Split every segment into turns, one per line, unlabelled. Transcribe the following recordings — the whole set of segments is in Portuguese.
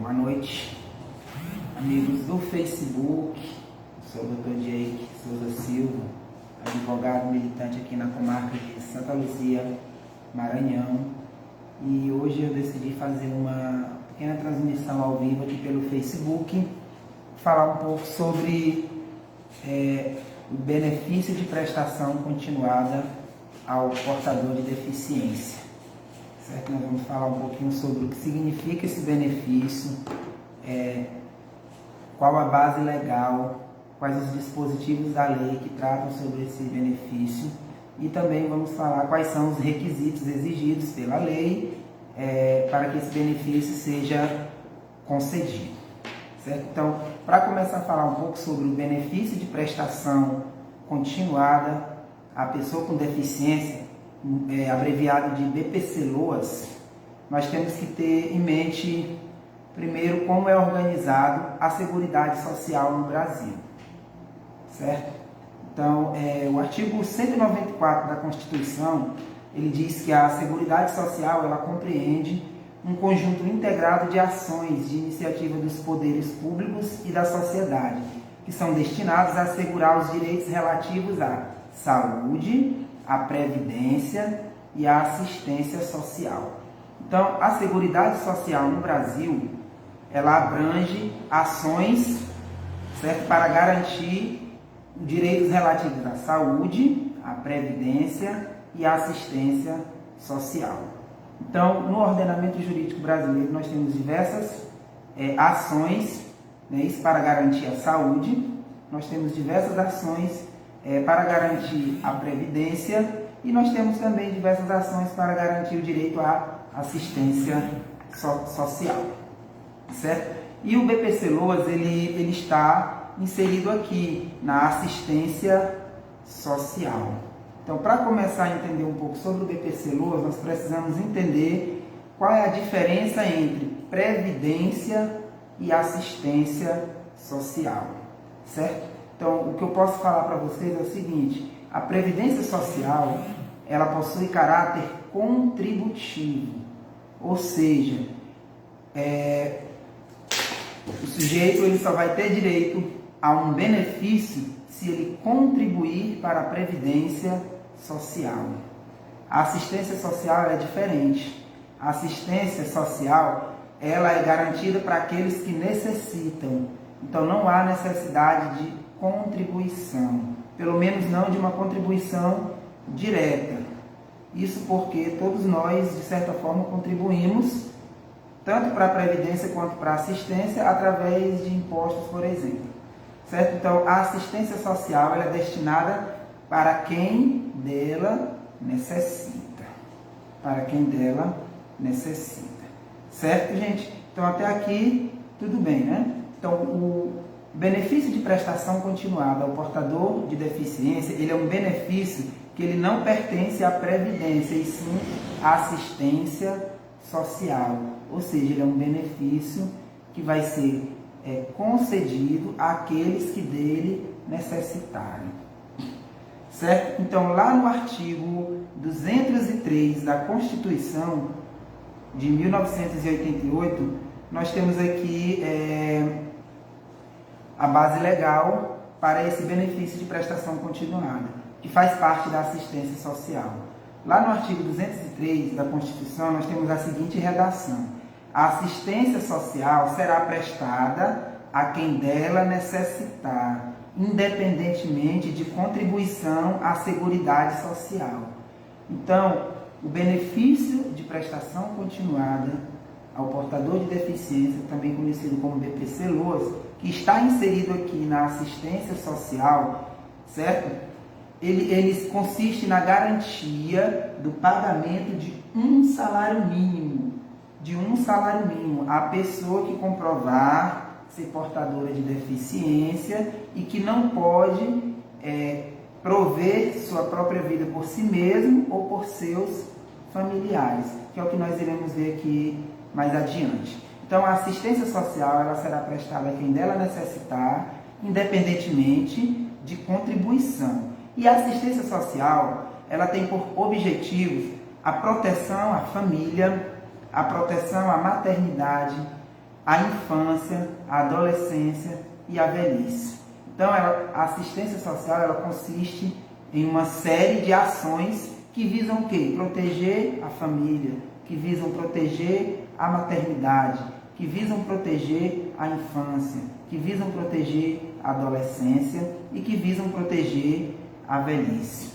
Boa noite, amigos do Facebook. Sou o Dr. Jake Souza Silva, advogado militante aqui na comarca de Santa Luzia, Maranhão. E hoje eu decidi fazer uma pequena transmissão ao vivo aqui pelo Facebook, falar um pouco sobre o benefício de prestação continuada ao portador de deficiência. Certo? Nós vamos falar um pouquinho sobre o que significa esse benefício, qual a base legal, quais os dispositivos da lei que tratam sobre esse benefício, e também vamos falar quais são os requisitos exigidos pela lei para que esse benefício seja concedido. Certo? Então, para começar a falar um pouco sobre o benefício de prestação continuada à pessoa com deficiência, abreviado de BPC-LOAS, nós temos que ter em mente, primeiro, como é organizado a Seguridade Social no Brasil, certo? Então, o artigo 194 da Constituição, ele diz que a Seguridade Social, ela compreende um conjunto integrado de ações de iniciativa dos poderes públicos e da sociedade, que são destinados a assegurar os direitos relativos à saúde, a previdência e a assistência social. Então, a Seguridade Social no Brasil, ela abrange ações, certo, para garantir direitos relativos à saúde, à previdência e à assistência social. Então, no ordenamento jurídico brasileiro, nós temos diversas ações, né, isso para garantir a saúde, nós temos diversas ações para garantir a previdência, e nós temos também diversas ações para garantir o direito à assistência social, certo? E o BPC-LOAS, ele está inserido aqui na assistência social. Então, para começar a entender um pouco sobre o BPC-LOAS, nós precisamos entender qual é a diferença entre previdência e assistência social, certo? Então, o que eu posso falar para vocês é o seguinte: a Previdência Social, ela possui caráter contributivo, ou seja, o sujeito ele só vai ter direito a um benefício se ele contribuir para a Previdência Social. A assistência social é diferente. A assistência social, ela é garantida para aqueles que necessitam. Então, não há necessidade de contribuição, pelo menos não de uma contribuição direta. Isso porque todos nós, de certa forma, contribuímos tanto para a previdência quanto para a assistência através de impostos, por exemplo. Certo? Então, a assistência social ela é destinada para quem dela necessita. Para quem dela necessita. Certo, gente? Então, até aqui, tudo bem, né? Então, o benefício de prestação continuada ao portador de deficiência, ele é um benefício que ele não pertence à previdência, e sim à assistência social. Ou seja, ele é um benefício que vai ser concedido àqueles que dele necessitarem. Certo? Então, lá no artigo 203 da Constituição de 1988, nós temos aqui a base legal para esse benefício de prestação continuada, que faz parte da assistência social. Lá no artigo 203 da Constituição, nós temos a seguinte redação: a assistência social será prestada a quem dela necessitar, independentemente de contribuição à Seguridade Social. Então, o benefício de prestação continuada ao portador de deficiência, também conhecido como BPC-LOAS, que está inserido aqui na assistência social, certo? Ele consiste na garantia do pagamento de um salário mínimo, à pessoa que comprovar ser portadora de deficiência e que não pode prover sua própria vida por si mesmo ou por seus familiares, que é o que nós iremos ver aqui mais adiante. Então, a assistência social ela será prestada a quem dela necessitar, independentemente de contribuição. E a assistência social, ela tem por objetivos a proteção à família, a proteção à maternidade, a infância, a adolescência e a velhice. Então, a assistência social ela consiste em uma série de ações que visam o quê? Proteger a família, que visam proteger a maternidade, que visam proteger a infância, que visam proteger a adolescência e que visam proteger a velhice.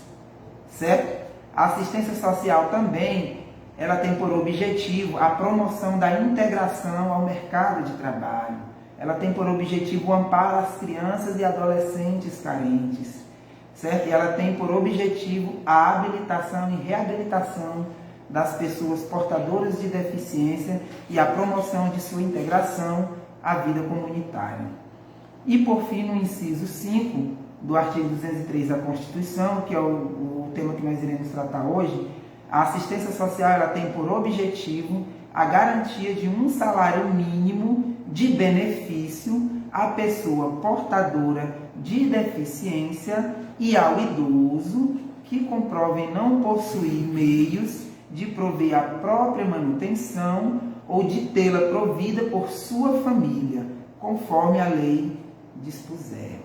Certo? A assistência social também, ela tem por objetivo a promoção da integração ao mercado de trabalho. Ela tem por objetivo o amparo às crianças e adolescentes carentes. Certo? E ela tem por objetivo a habilitação e reabilitação das pessoas portadoras de deficiência e a promoção de sua integração à vida comunitária. E por fim, no inciso 5 do artigo 203 da Constituição, que é o tema que nós iremos tratar hoje, a assistência social ela tem por objetivo a garantia de um salário mínimo de benefício à pessoa portadora de deficiência e ao idoso que comprovem não possuir meios de prover a própria manutenção ou de tê-la provida por sua família, conforme a lei dispuser.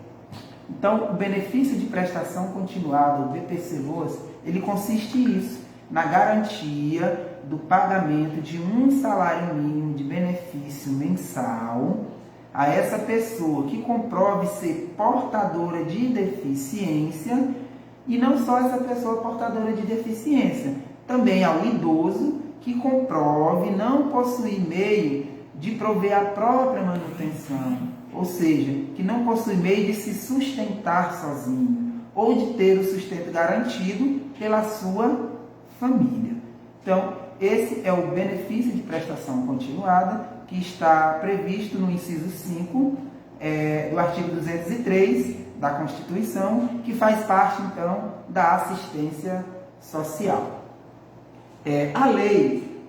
Então, o benefício de prestação continuada, o BPC-LOAS, ele consiste nisso, na garantia do pagamento de um salário mínimo de benefício mensal a essa pessoa que comprove ser portadora de deficiência, e não só essa pessoa portadora de deficiência, também ao idoso que comprove não possuir meio de prover a própria manutenção, ou seja, que não possui meio de se sustentar sozinho, ou de ter o sustento garantido pela sua família. Então, esse é o benefício de prestação continuada, que está previsto no inciso 5 do artigo 203 da Constituição, que faz parte, então, da assistência social. A Lei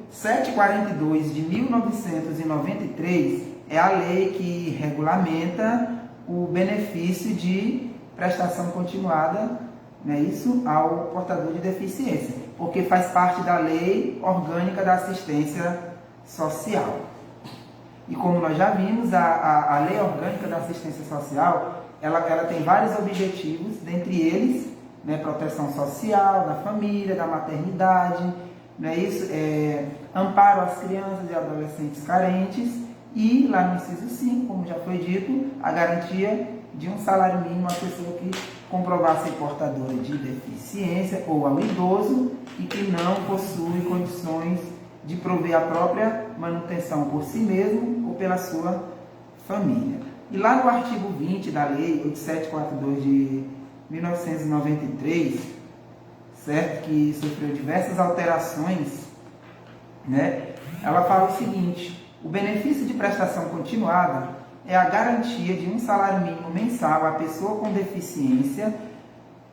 742 de 1993 é a lei que regulamenta o benefício de prestação continuada, isso, ao portador de deficiência, porque faz parte da Lei Orgânica da Assistência Social. E como nós já vimos, a Lei Orgânica da Assistência Social, ela tem vários objetivos, dentre eles, proteção social da família, da maternidade, amparo às crianças e adolescentes carentes e, lá no inciso 5, como já foi dito, a garantia de um salário mínimo à pessoa que comprovar ser portadora de deficiência ou ao idoso e que não possui condições de prover a própria manutenção por si mesmo ou pela sua família. E lá no artigo 20 da Lei 8742 de 1993, certo? Que sofreu diversas alterações, ela fala o seguinte: o benefício de prestação continuada é a garantia de um salário mínimo mensal à pessoa com deficiência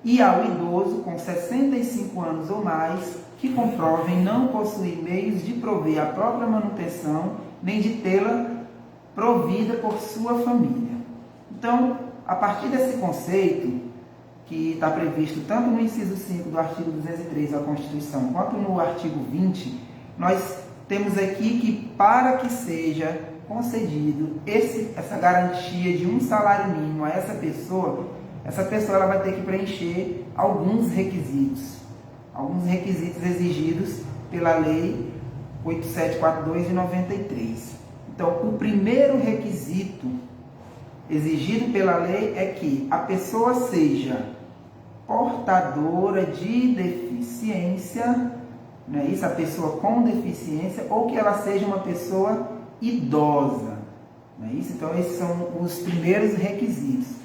e ao idoso com 65 anos ou mais que comprovem não possuir meios de prover a própria manutenção nem de tê-la provida por sua família. Então, a partir desse conceito, que está previsto tanto no inciso 5 do artigo 203 da Constituição, quanto no artigo 20, nós temos aqui que, para que seja concedido essa garantia de um salário mínimo a essa pessoa ela vai ter que preencher alguns requisitos exigidos pela Lei 8742 de 93. Então, o primeiro requisito exigido pela lei é que a pessoa seja portadora de deficiência, a pessoa com deficiência, ou que ela seja uma pessoa idosa, Então, esses são os primeiros requisitos,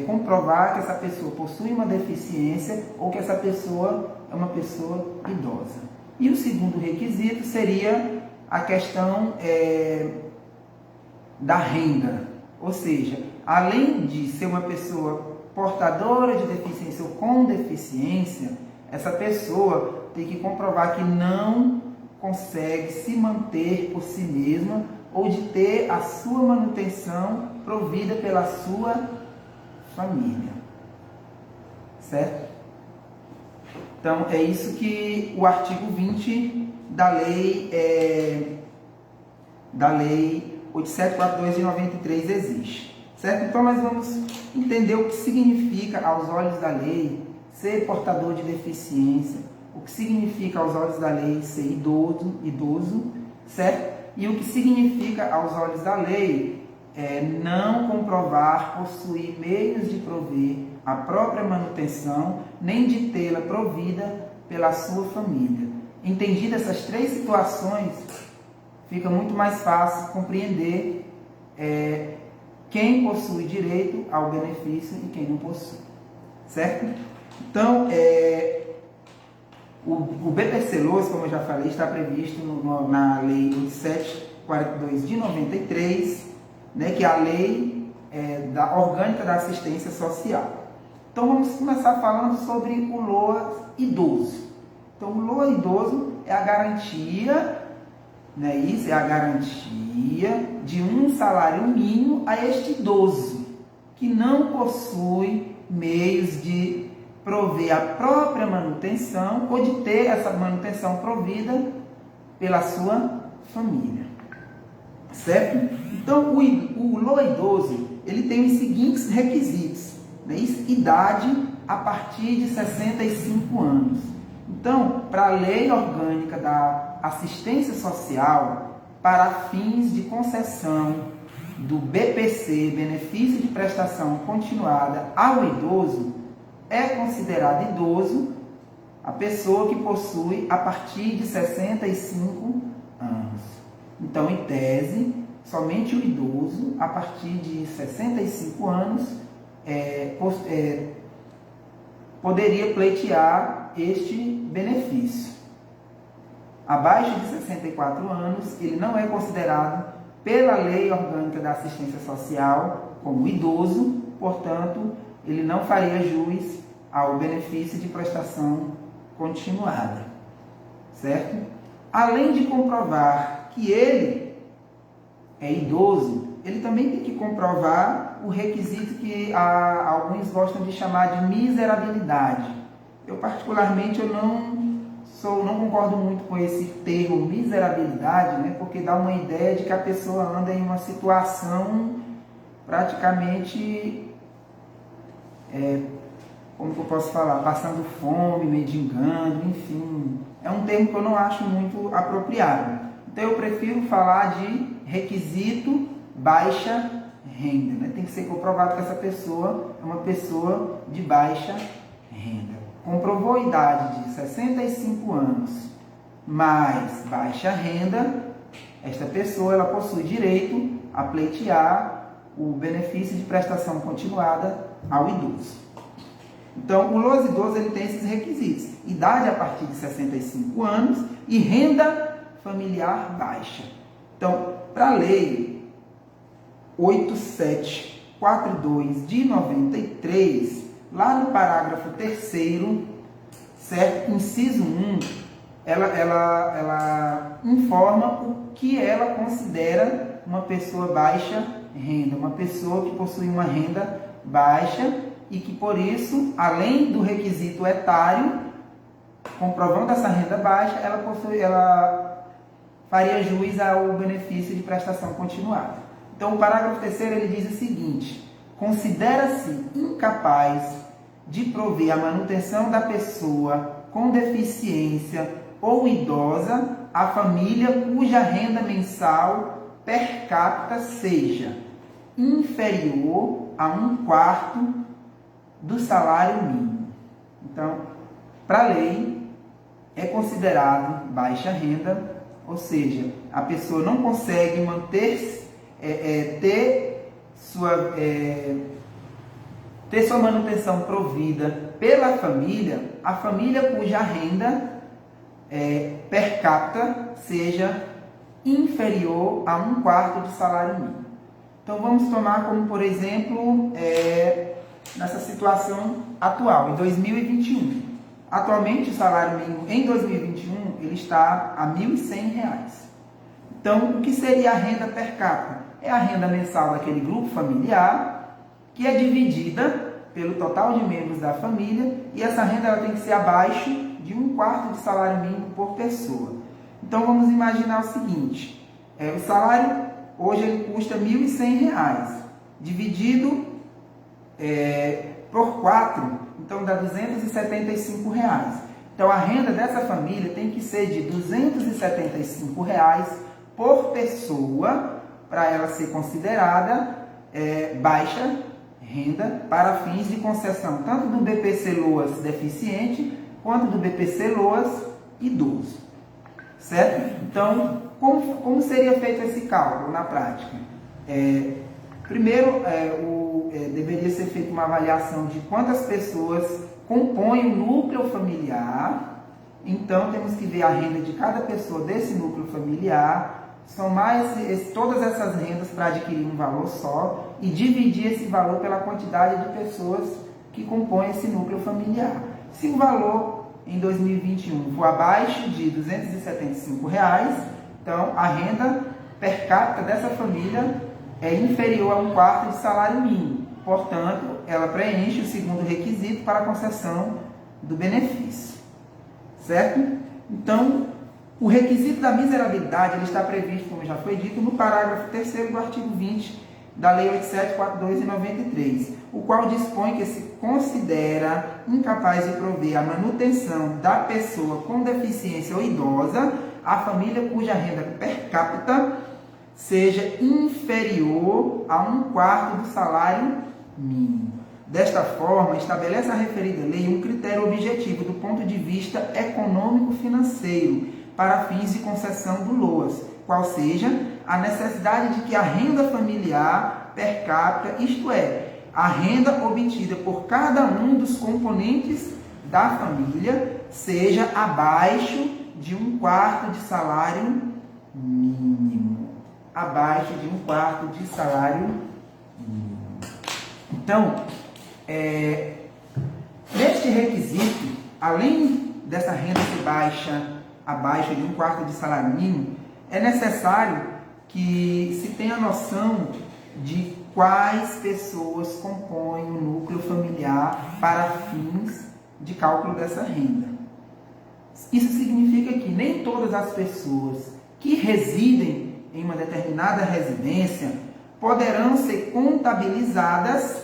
comprovar que essa pessoa possui uma deficiência ou que essa pessoa é uma pessoa idosa. E o segundo requisito seria a questão da renda, ou seja, além de ser uma pessoa portadora de deficiência ou com deficiência, essa pessoa tem que comprovar que não consegue se manter por si mesma ou de ter a sua manutenção provida pela sua família. Certo? Então, é isso que o artigo 20 da lei da Lei 8742 de 93 existe, certo? Então nós vamos entender o que significa aos olhos da lei ser portador de deficiência, o que significa aos olhos da lei ser idoso, certo? E o que significa aos olhos da lei não comprovar, possuir meios de prover a própria manutenção, nem de tê-la provida pela sua família. Entendidas essas três situações, fica muito mais fácil compreender quem possui direito ao benefício e quem não possui, certo? Então, o BPC-LOAS, como eu já falei, está previsto na Lei 8742 de 93, né, que é a Lei Orgânica da Assistência Social. Então, vamos começar falando sobre o LOAS idoso. Então, o LOAS idoso é a garantia, né, isso é a garantia de um salário mínimo a este idoso, que não possui meios de prover a própria manutenção ou de ter essa manutenção provida pela sua família, certo? Então, o LOA idoso, ele tem os seguintes requisitos, né? Idade a partir de 65 anos. Então, para a Lei Orgânica da Assistência Social, para fins de concessão do BPC, Benefício de Prestação Continuada, ao idoso, é considerado idoso a pessoa que possui a partir de 65 anos. Então, em tese, somente o idoso, a partir de 65 anos, poderia pleitear este benefício. Abaixo de 64 anos, ele não é considerado pela Lei Orgânica da Assistência Social como idoso, portanto, ele não faria jus ao benefício de prestação continuada, certo? Além de comprovar que ele é idoso, ele também tem que comprovar o requisito que alguns gostam de chamar de miserabilidade. Eu, particularmente, não concordo muito com esse termo miserabilidade, né? Porque dá uma ideia de que a pessoa anda em uma situação praticamente, como que eu posso falar, passando fome, mendigando, enfim. É um termo que eu não acho muito apropriado. Então eu prefiro falar de requisito baixa renda, né? Tem que ser comprovado que essa pessoa é uma pessoa de baixa renda. Comprovou a idade de 65 anos mais baixa renda, esta pessoa ela possui direito a pleitear o benefício de prestação continuada ao idoso. Então, o LOAS idoso ele tem esses requisitos: idade a partir de 65 anos e renda familiar baixa. Então, para a Lei 8742 de 93, lá no parágrafo 3º, certo? Inciso 1, ela informa o que ela considera uma pessoa baixa renda, uma pessoa que possui uma renda baixa e que, por isso, além do requisito etário, comprovando essa renda baixa, ela faria jus ao benefício de prestação continuada. Então, o parágrafo 3º ele diz o seguinte: considera-se incapaz de prover a manutenção da pessoa com deficiência ou idosa a família cuja renda mensal per capita seja inferior a 1/4 do salário mínimo. Então, para a lei, é considerado baixa renda, ou seja, a pessoa não consegue manter, ter sua manutenção provida pela família, a família cuja renda per capita seja inferior a 1/4 do salário mínimo. Então, vamos tomar como, por exemplo, nessa situação atual, em 2021. Atualmente, o salário mínimo em 2021 ele está a R$ 1.100. Então, o que seria a renda per capita? É a renda mensal daquele grupo familiar, que é dividida pelo total de membros da família, e essa renda ela tem que ser abaixo de 1/4 de salário mínimo por pessoa. Então, vamos imaginar o seguinte: O salário hoje ele custa R$ 1.100, dividido por 4, então dá R$ 275. Então a renda dessa família tem que ser de R$ 275 por pessoa para ela ser considerada baixa renda para fins de concessão tanto do BPC-LOAS deficiente quanto do BPC-LOAS idoso, certo? Então, como seria feito esse cálculo na prática? Primeiro, deveria ser feita uma avaliação de quantas pessoas compõem o núcleo familiar. Então, temos que ver a renda de cada pessoa desse núcleo familiar, todas essas rendas para adquirir um valor só e dividir esse valor pela quantidade de pessoas que compõem esse núcleo familiar. Se o valor em 2021 for abaixo de R$ 275, então a renda per capita dessa família é inferior a 1/4 de salário mínimo. Portanto, ela preenche o segundo requisito para a concessão do benefício. Certo? Então, o requisito da miserabilidade ele está previsto, como já foi dito, no parágrafo 3º do artigo 20 da Lei 8742 de 93, o qual dispõe que se considera incapaz de prover a manutenção da pessoa com deficiência ou idosa a família cuja renda per capita seja inferior a 1/4 do salário mínimo. Desta forma, estabelece a referida lei um critério objetivo do ponto de vista econômico-financeiro para fins de concessão do LOAS, qual seja a necessidade de que a renda familiar per capita, isto é, a renda obtida por cada um dos componentes da família, seja abaixo de 1/4 de salário mínimo. Abaixo de 1/4 de salário mínimo. Então, neste requisito, além dessa renda ser abaixo de 1/4 de salário mínimo, é necessário que se tenha noção de quais pessoas compõem o núcleo familiar para fins de cálculo dessa renda. Isso significa que nem todas as pessoas que residem em uma determinada residência poderão ser contabilizadas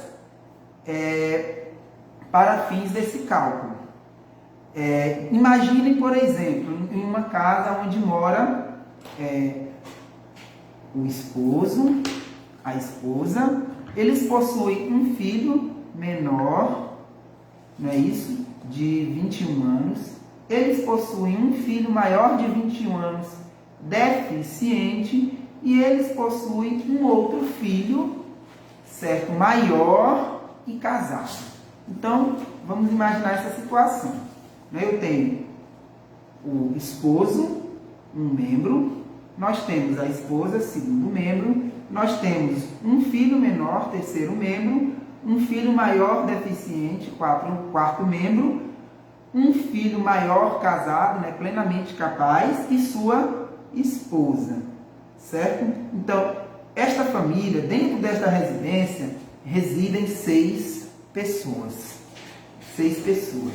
para fins desse cálculo. Imaginem, por exemplo, em uma casa onde mora o esposo, a esposa, eles possuem um filho menor, não é isso? De 21 anos, eles possuem um filho maior de 21 anos, deficiente, e eles possuem um outro filho, certo? Maior e casado. Então, vamos imaginar essa situação. Eu tenho o esposo, um membro, nós temos a esposa, segundo membro, nós temos um filho menor, terceiro membro, um filho maior deficiente, quarto membro, um filho maior casado, plenamente capaz, e sua esposa, certo? Então, esta família, dentro desta residência, residem 6 pessoas. 6 pessoas,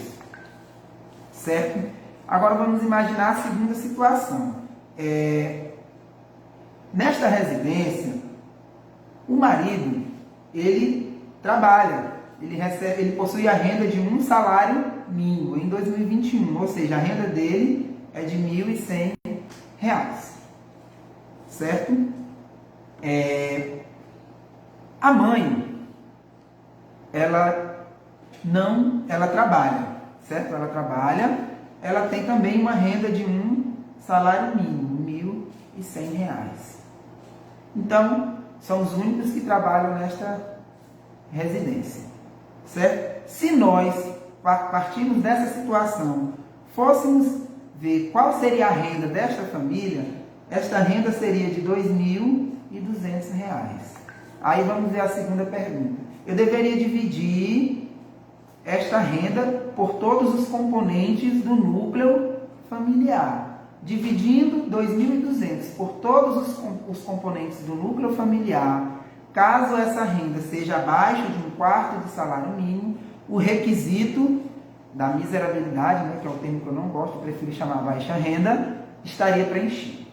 certo? Agora vamos imaginar a segunda situação. Nesta residência, o marido, ele trabalha, ele possui a renda de um salário mínimo em 2021, ou seja, a renda dele é de R$ 1.100, certo? A mãe, ela trabalha, certo? Ela trabalha, ela tem também uma renda de um salário mínimo, R$ 1.100. Então, são os únicos que trabalham nesta residência, certo? Se nós partirmos dessa situação, fôssemos ver qual seria a renda desta família, esta renda seria de R$ 2.200. Aí vamos ver a segunda pergunta. Eu deveria dividir esta renda por todos os componentes do núcleo familiar. Dividindo 2.200 por todos os componentes do núcleo familiar, caso essa renda seja abaixo de 1/4 de salário mínimo, o requisito da miserabilidade, que é o termo que eu não gosto, eu prefiro chamar baixa renda, estaria preenchido.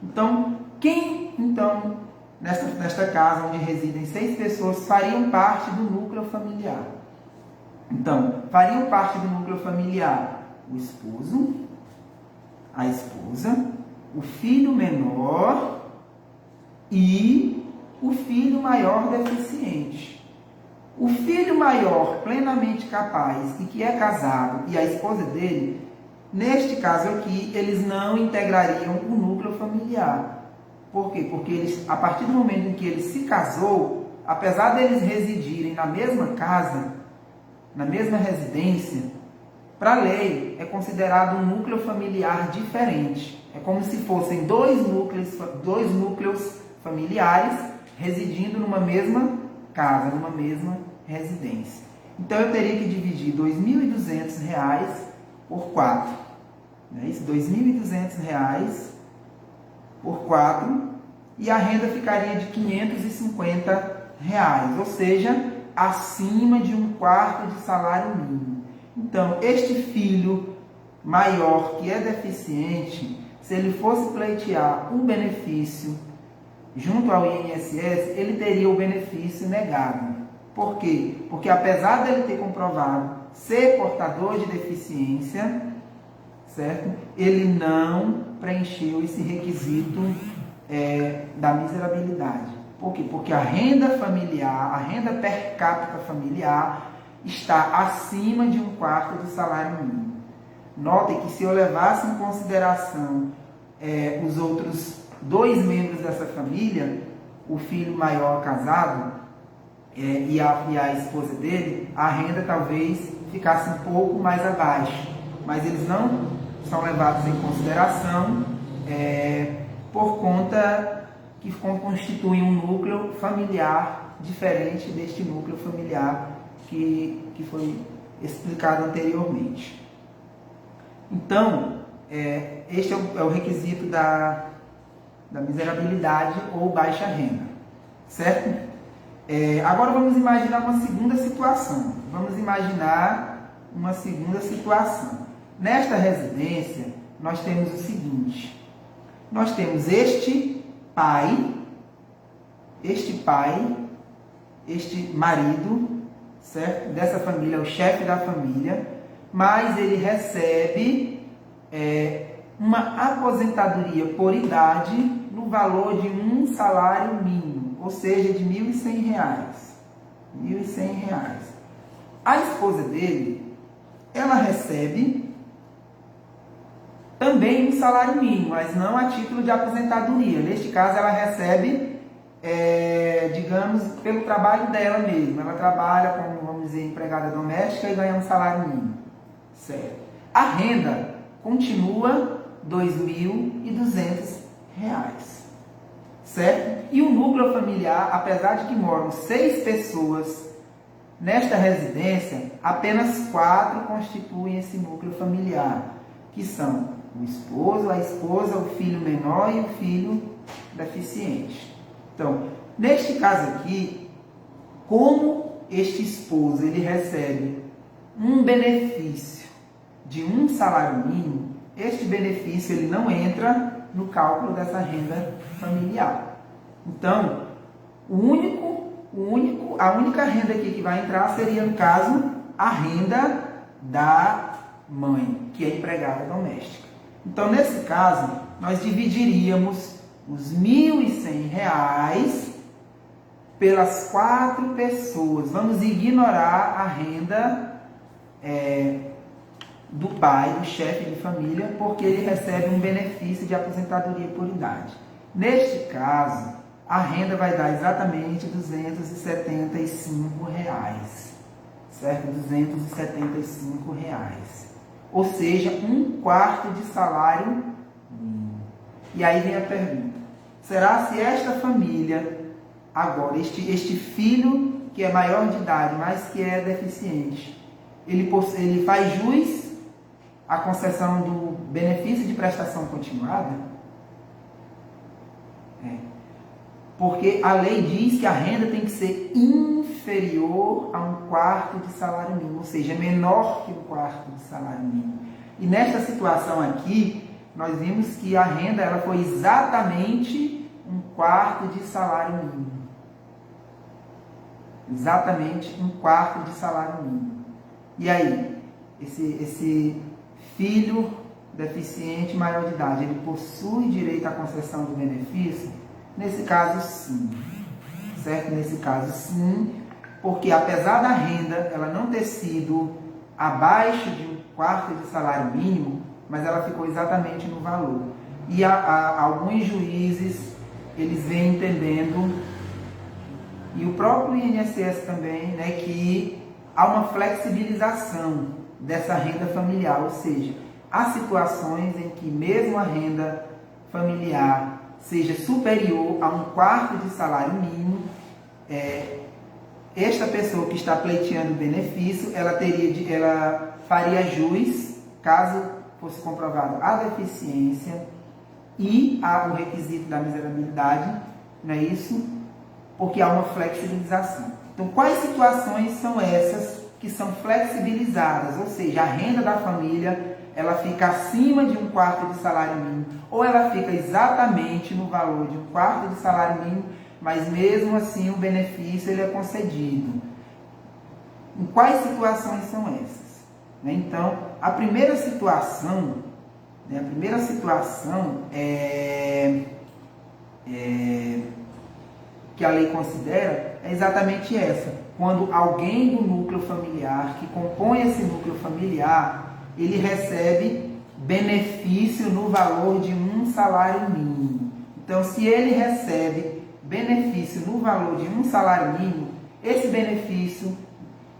Então, Quem, então, nesta casa onde residem 6 pessoas, fariam parte do núcleo familiar? Então, fariam parte do núcleo familiar o esposo, a esposa, o filho menor e o filho maior deficiente. O filho maior plenamente capaz e que é casado e a esposa dele, neste caso aqui, eles não integrariam o núcleo familiar. Por quê? Porque eles, a partir do momento em que ele se casou, apesar deles residirem na mesma casa, na mesma residência, para a lei é considerado um núcleo familiar diferente. É como se fossem dois núcleos familiares residindo numa mesma casa, numa mesma residência. Então eu teria que dividir R$ 2.200 por 4. Não é isso? R$ 2.200 por 4 e a renda ficaria de R$ 550, ou seja, acima de 1/4 de salário mínimo. Então, este filho maior que é deficiente, se ele fosse pleitear um benefício junto ao INSS, ele teria o benefício negado. Por quê? Porque apesar dele ter comprovado ser portador de deficiência, certo? Ele não preencheu esse requisito da miserabilidade. Por quê? Porque a renda familiar, a renda per capita familiar, está acima de 1/4 do salário mínimo. Notem que se eu levasse em consideração os outros 2 membros dessa família, o filho maior casado e a esposa dele, a renda talvez ficasse um pouco mais abaixo. Mas eles não são levados em consideração por conta que constituem um núcleo familiar diferente deste núcleo familiar que foi explicado anteriormente. Então, este é o requisito da miserabilidade ou baixa renda, certo? Agora vamos imaginar uma segunda situação. Nesta residência, nós temos o seguinte. Nós temos este marido, certo? Dessa família, o chefe da família, mas ele recebe uma aposentadoria por idade no valor de um salário mínimo, ou seja, de R$ 1.100. A esposa dele, ela recebe também um salário mínimo, mas não a título de aposentadoria. Neste caso, ela recebe, digamos, pelo trabalho dela mesma. Ela trabalha como, vamos dizer, empregada doméstica e ganha um salário mínimo. Certo. A renda continua R$ 2.200. Certo? E o núcleo familiar, apesar de que moram 6 pessoas nesta residência, apenas 4 constituem esse núcleo familiar, que são o esposo, a esposa, o filho menor e o filho deficiente. Então, neste caso aqui, como este esposo ele recebe um benefício de um salário mínimo, este benefício ele não entra no cálculo dessa renda familiar. Então, a única renda aqui que vai entrar seria, no caso, a renda da mãe, que é empregada doméstica. Então, nesse caso, nós dividiríamos os R$ 1.100 pelas 4 pessoas. Vamos ignorar a renda do pai, do chefe de família, porque ele recebe um benefício de aposentadoria por idade. Neste caso, a renda vai dar exatamente R$ 275, certo? R$ 275. Ou seja, 1/4 de salário mínimo. E aí vem a pergunta: será se esta família, agora, este filho que é maior de idade, mas que é deficiente, ele faz jus à concessão do benefício de prestação continuada? Porque a lei diz que a renda tem que ser inferior a 1/4 de salário mínimo, ou seja, menor que 1/4 de salário mínimo. E nesta situação aqui, nós vimos que a renda ela foi exatamente 1/4 de salário mínimo. Exatamente 1/4 de salário mínimo. E aí, esse filho deficiente maior de idade, ele possui direito à concessão do benefício? Nesse caso, sim. Certo? Nesse caso, sim, porque apesar da renda ela não ter sido abaixo de 1/4 de salário mínimo, mas ela ficou exatamente no valor. E alguns juízes, eles vêm entendendo, e o próprio INSS também, né, que há uma flexibilização dessa renda familiar, ou seja, há situações em que mesmo a renda familiar seja superior a 1/4 de salário mínimo, esta pessoa que está pleiteando o benefício, ela faria jus, caso fosse comprovado a deficiência e o requisito da miserabilidade, não é isso? Porque há uma flexibilização. Então, quais situações são essas que são flexibilizadas? Ou seja, a renda da família, ela fica acima de 1/4 de salário mínimo, ou ela fica exatamente no valor de 1/4 de salário mínimo, mas mesmo assim o benefício ele é concedido. Em quais situações são essas? Então, a primeira situação que a lei considera é exatamente essa. Quando alguém do núcleo familiar, que compõe esse núcleo familiar, ele recebe benefício no valor de 1 salário mínimo. Então, se ele recebe benefício no valor de 1 salário mínimo, esse benefício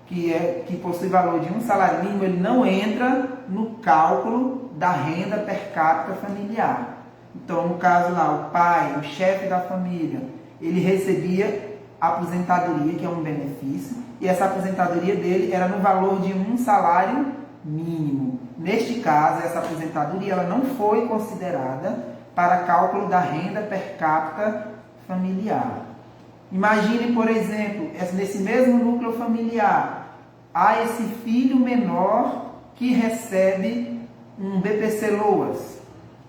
que possui valor de 1 salário mínimo, ele não entra no cálculo da renda per capita familiar. Então, no caso lá, o pai, o chefe da família, ele recebia aposentadoria, que é um benefício, e essa aposentadoria dele era no valor de 1 salário mínimo. Neste caso, essa aposentadoria ela não foi considerada para cálculo da renda per capita familiar. Imagine, por exemplo, nesse mesmo núcleo familiar, há esse filho menor que recebe um BPC-Loas,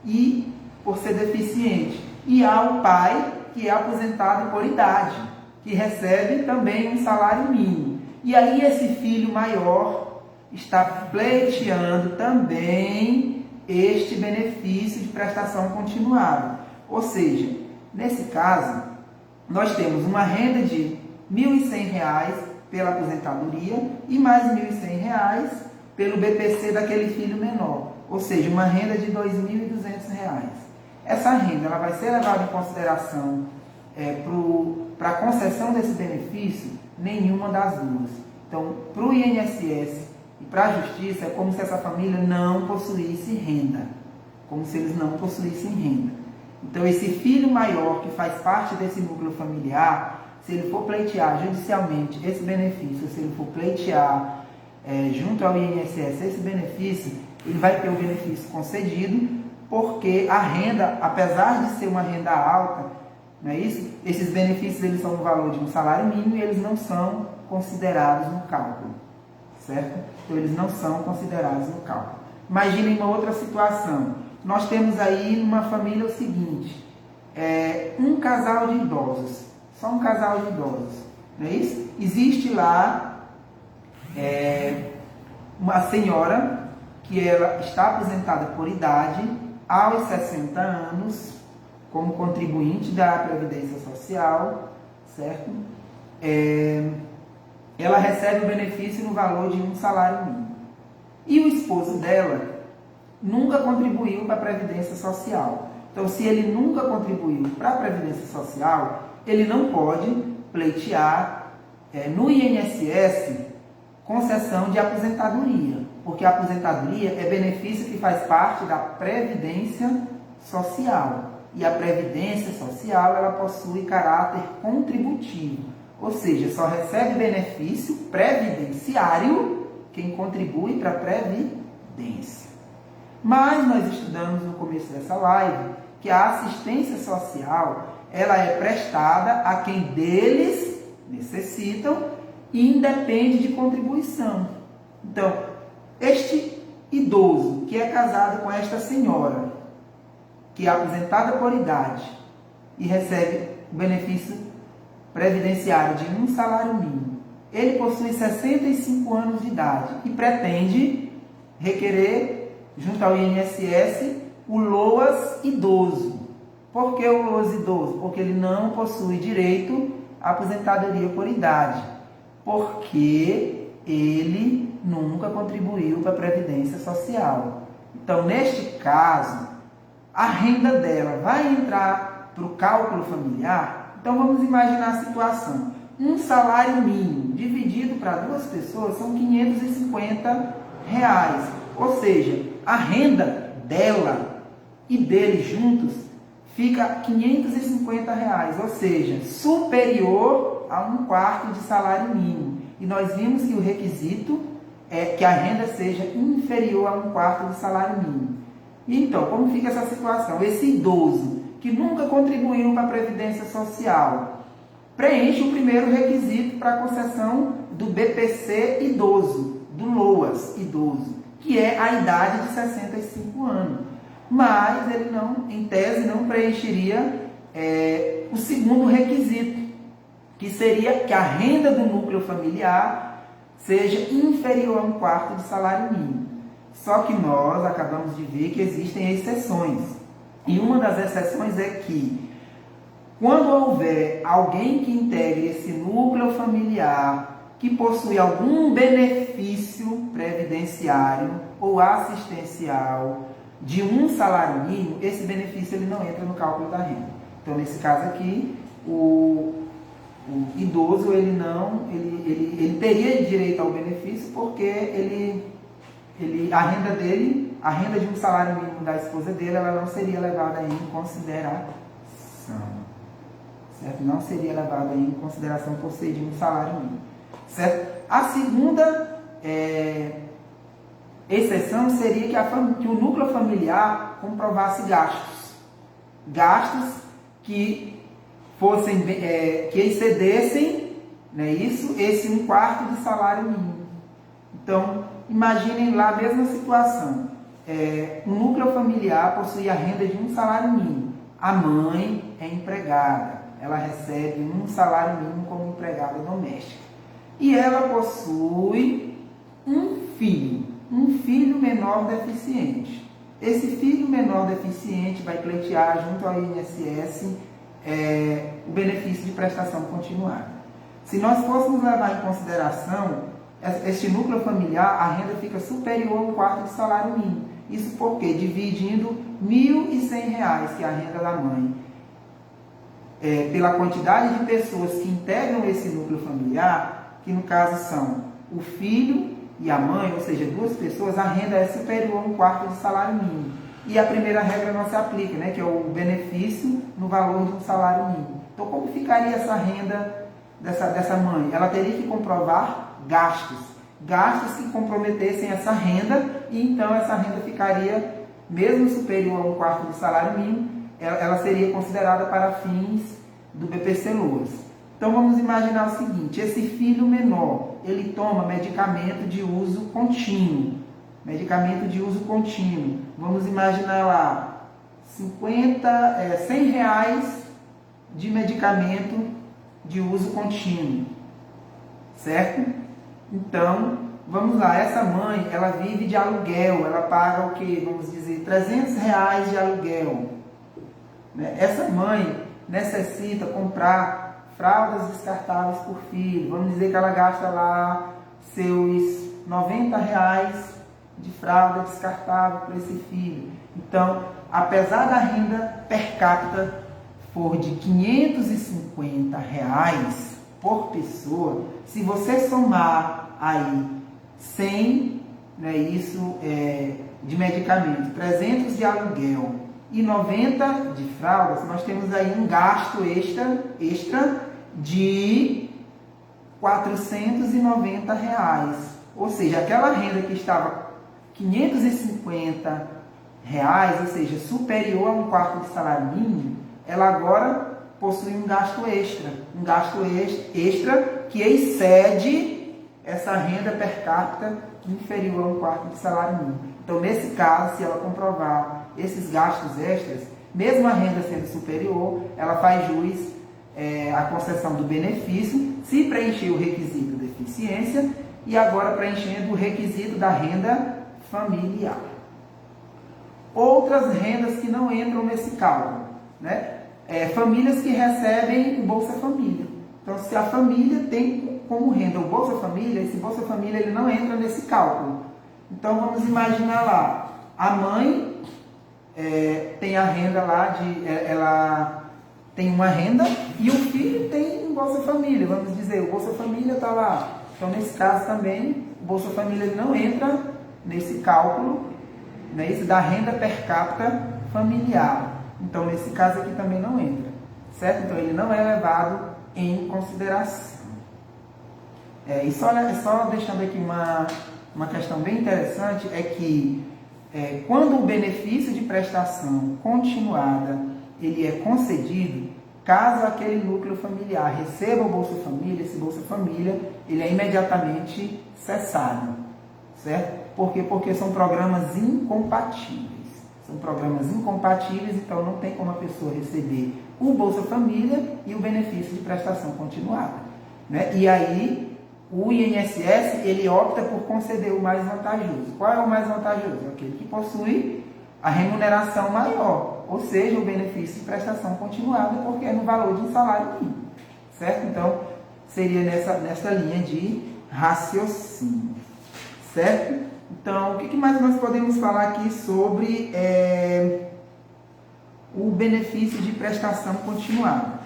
e por ser deficiente, e há o pai que é aposentado por idade, que recebe também um salário mínimo. E aí esse filho maior está pleiteando também este benefício de prestação continuada. Ou seja, nesse caso, nós temos uma renda de R$ 1.100 pela aposentadoria e mais R$ 1.100 pelo BPC daquele filho menor. Ou seja, uma renda de R$ 2.200. Essa renda ela vai ser levada em consideração para a concessão desse benefício? Nenhuma das duas. Então, para o INSS e para a Justiça, é como se essa família não possuísse renda. Como se eles não possuíssem renda. Então, esse filho maior que faz parte desse núcleo familiar, se ele for pleitear judicialmente esse benefício, se ele for pleitear junto ao INSS esse benefício, ele vai ter o benefício concedido, porque a renda, apesar de ser uma renda alta, não é isso? Esses benefícios eles são no valor de um salário mínimo e eles não são considerados no cálculo, certo? Então, eles não são considerados no cálculo. Imaginem uma outra situação. Nós temos aí numa família o seguinte, um casal de idosos, só um casal de idosos, não é isso? Existe lá uma senhora que ela está aposentada por idade aos 60 anos, como contribuinte da Previdência Social, certo? Ela recebe o benefício no valor de um salário mínimo. E o esposo dela nunca contribuiu para a Previdência Social. Então, se ele nunca contribuiu para a Previdência Social, ele não pode pleitear no INSS concessão de aposentadoria, porque a aposentadoria é benefício que faz parte da Previdência Social. E a Previdência Social ela possui caráter contributivo, ou seja, só recebe benefício previdenciário quem contribui para a Previdência. Mas nós estudamos no começo dessa live que a assistência social ela é prestada a quem deles necessitam e independe de contribuição. Então, este idoso que é casado com esta senhora, que é aposentada por idade, e recebe o benefício previdenciário de um salário mínimo. Ele possui 65 anos de idade e pretende requerer, junto ao INSS, o LOAS idoso. Por que o LOAS idoso? Porque ele não possui direito à aposentadoria por idade, porque ele nunca contribuiu para a Previdência Social. Então, neste caso, a renda dela vai entrar para o cálculo familiar. Então, vamos imaginar a situação. Um salário mínimo dividido para duas pessoas são R$550. Ou seja, a renda dela e dele juntos fica R$550, ou seja, superior a um quarto de salário mínimo. E nós vimos que o requisito é que a renda seja inferior a um quarto de salário mínimo. E então, como fica essa situação? Esse idoso que nunca contribuiu para a Previdência Social preenche o primeiro requisito para a concessão do BPC idoso, do LOAS idoso, que é a idade de 65 anos. Mas ele não, em tese, não preencheria o segundo requisito, que seria que a renda do núcleo familiar seja inferior a um quarto de salário mínimo. Só que nós acabamos de ver que existem exceções. E uma das exceções é que, quando houver alguém que integre esse núcleo familiar que possui algum benefício previdenciário ou assistencial de um salário mínimo, esse benefício ele não entra no cálculo da renda. Então, nesse caso aqui, o idoso ele teria direito ao benefício porque a renda dele, a renda de um salário mínimo da esposa dele, ela não seria levada em consideração. Certo? Não seria levada em consideração por ser de um salário mínimo. Certo? A segunda exceção seria que o núcleo familiar comprovasse gastos que fossem que excedessem, né, esse um quarto de salário mínimo. Então, imaginem lá a mesma situação. Um núcleo familiar possui a renda de um salário mínimo. A mãe é empregada, ela recebe um salário mínimo como empregada doméstica. E ela possui um filho menor deficiente. Esse filho menor deficiente vai pleitear junto ao INSS o benefício de prestação continuada. Se nós fôssemos levar em consideração este núcleo familiar, a renda fica superior a um quarto de salário mínimo. Isso porque, dividindo R$1.100, que é a renda da mãe, pela quantidade de pessoas que integram esse núcleo familiar, que no caso são o filho e a mãe, ou seja, duas pessoas, a renda é superior a um quarto de salário mínimo. E a primeira regra não se aplica, né, que é o benefício no valor de um salário mínimo. Então, como ficaria essa renda dessa mãe? Ela teria que comprovar gastos que comprometessem essa renda, e então essa renda ficaria, mesmo superior a um quarto de salário mínimo, ela seria considerada para fins do BPC LOAS. Então vamos imaginar o seguinte: esse filho menor, ele toma medicamento de uso contínuo. Vamos imaginar lá, R$100 de medicamento de uso contínuo, certo? Então, vamos lá, essa mãe, ela vive de aluguel, ela paga o que? Vamos dizer, R$300 de aluguel. Essa mãe necessita comprar fraldas descartáveis por filho. Vamos dizer que ela gasta lá seus R$90 de fralda descartável para esse filho. Então, apesar da renda per capita for de R$550 por pessoa, se você somar aí 100, né, de medicamento, 300 de aluguel e 90 de fraldas, nós temos aí um gasto extra de R$490. Ou seja, aquela renda que estava R$550, ou seja, superior a um quarto de salário mínimo, ela agora possui um gasto extra que excede essa renda per capita inferior a um quarto de salário mínimo. Então, nesse caso, se ela comprovar esses gastos extras, Mesmo a renda sendo superior, ela faz jus à concessão do benefício, se preencher o requisito de deficiência e agora preenchendo o requisito da renda familiar. Outras rendas que não entram nesse cálculo, né? Famílias que recebem o Bolsa Família. Então, se a família tem como renda o Bolsa Família, esse Bolsa Família ele não entra nesse cálculo. Então, vamos imaginar lá, a mãe tem a renda lá ela tem uma renda e o filho tem um Bolsa Família. Vamos dizer, o Bolsa Família está lá. Então, nesse caso também, o Bolsa Família ele não entra nesse cálculo, né, esse da renda per capita familiar. Então, nesse caso aqui também não entra, certo? Então, ele não é levado em consideração. E só deixando aqui uma questão bem interessante, é que quando o benefício de prestação continuada ele é concedido, caso aquele núcleo familiar receba o Bolsa Família, esse Bolsa Família ele é imediatamente cessado, certo? Por quê? Porque são programas incompatíveis. São programas incompatíveis, então não tem como a pessoa receber o Bolsa Família e o benefício de prestação continuada, né? E aí, o INSS, ele opta por conceder o mais vantajoso. Qual é o mais vantajoso? Aquele que possui a remuneração maior, ou seja, o benefício de prestação continuada, porque é no valor de um salário mínimo, certo? Então, seria nessa linha de raciocínio, certo? Então, o que mais nós podemos falar aqui sobre o benefício de prestação continuada,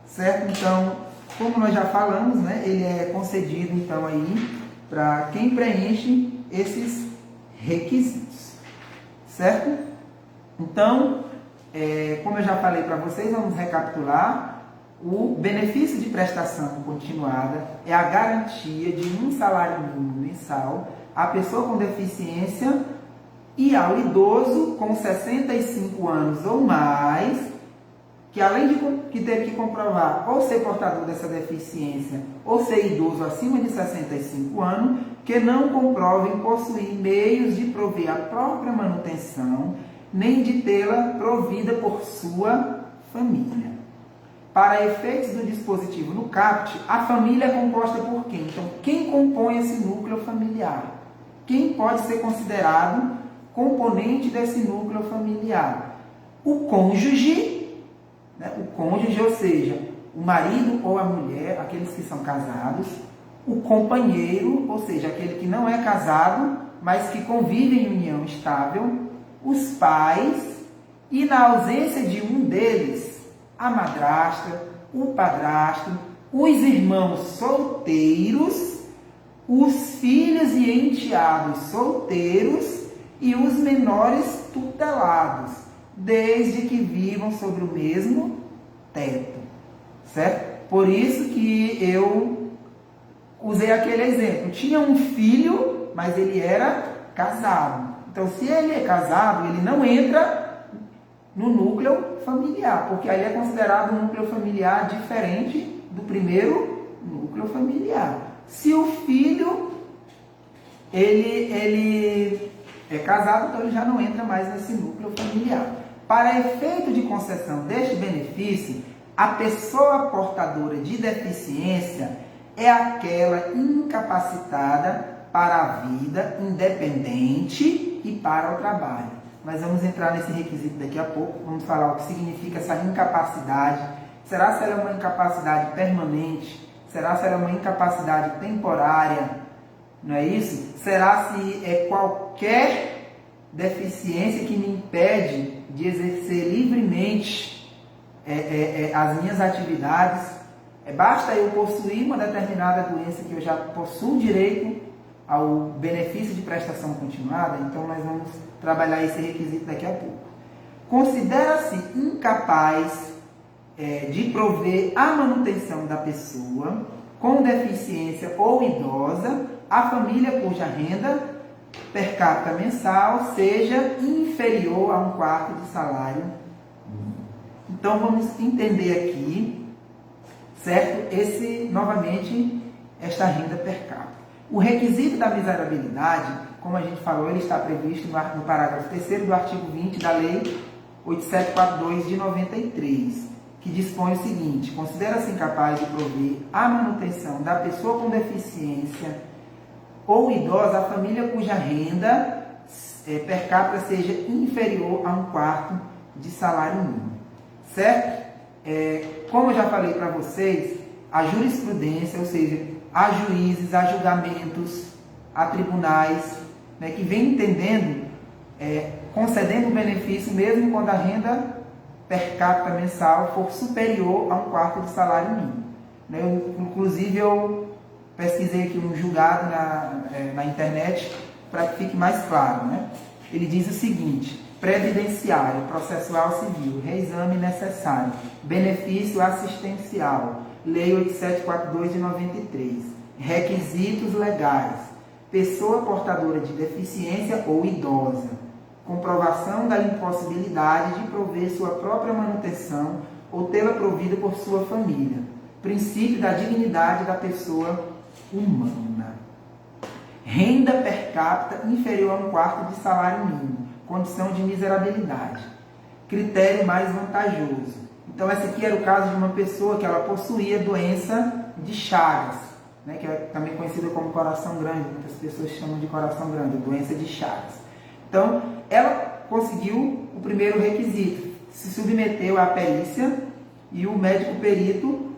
certo? Então, como nós já falamos, né, ele é concedido então aí para quem preenche esses requisitos, certo? Então, como eu já falei para vocês, vamos recapitular. O benefício de prestação continuada é a garantia de um salário mínimo mensal à pessoa com deficiência e ao idoso com 65 anos ou mais, que além de ter que comprovar ou ser portador dessa deficiência ou ser idoso acima de 65 anos, que não comprovem possuir meios de prover a própria manutenção, nem de tê-la provida por sua família. Para efeitos do dispositivo no CAPT, a família é composta por quem? Então, quem compõe esse núcleo familiar? Quem pode ser considerado componente desse núcleo familiar? O cônjuge, né? O cônjuge, ou seja, o marido ou a mulher, aqueles que são casados, o companheiro, ou seja, aquele que não é casado, mas que convive em união estável, os pais e, na ausência de um deles, a madrasta, o padrasto, os irmãos solteiros, os filhos e enteados solteiros e os menores tutelados, desde que vivam sobre o mesmo teto, certo? Por isso que eu usei aquele exemplo. Tinha um filho, mas ele era casado. Então, se ele é casado, ele não entra no núcleo familiar, porque aí é considerado um núcleo familiar diferente do primeiro núcleo familiar. Se o filho ele é casado, então ele já não entra mais nesse núcleo familiar. Para efeito de concessão deste benefício, a pessoa portadora de deficiência é aquela incapacitada para a vida independente e para o trabalho. Nós vamos entrar nesse requisito daqui a pouco, vamos falar o que significa essa incapacidade. Será se ela é uma incapacidade permanente? Será se ela é uma incapacidade temporária? Não é isso? Será se é qualquer deficiência que me impede de exercer livremente as minhas atividades? Basta eu possuir uma determinada doença que eu já possuo direito ao benefício de prestação continuada? Então, nós vamos trabalhar esse requisito daqui a pouco. Considera-se incapaz de prover a manutenção da pessoa com deficiência ou idosa a família cuja renda per capita mensal seja inferior a 1/4 de salário. Então, vamos entender aqui, certo? Novamente, esta renda per capita. O requisito da miserabilidade, como a gente falou, ele está previsto no parágrafo 3º do artigo 20 da Lei 8742 de 93, que dispõe o seguinte: considera-se incapaz de prover a manutenção da pessoa com deficiência ou idosa a família cuja renda per capita seja inferior a 1/4 de salário mínimo. Certo? Como eu já falei para vocês, a jurisprudência, ou seja, há juízes, há julgamentos, há tribunais, né, que vem entendendo, concedendo o benefício mesmo quando a renda per capita mensal for superior a 1/4 de salário mínimo. Né? Inclusive, eu pesquisei aqui um julgado na internet para que fique mais claro. Né? Ele diz o seguinte: previdenciário, processual civil, reexame necessário, benefício assistencial, Lei 8742 de 93, requisitos legais, pessoa portadora de deficiência ou idosa, comprovação da impossibilidade de prover sua própria manutenção ou tê-la provida por sua família, princípio da dignidade da pessoa humana, renda per capita inferior a 1/4 de salário mínimo, condição de miserabilidade, critério mais vantajoso. Então, esse aqui era o caso de uma pessoa que ela possuía doença de Chagas, né, que é também conhecida como coração grande, muitas pessoas chamam de coração grande, doença de Chagas. Então, ela conseguiu o primeiro requisito, se submeteu à perícia e o médico perito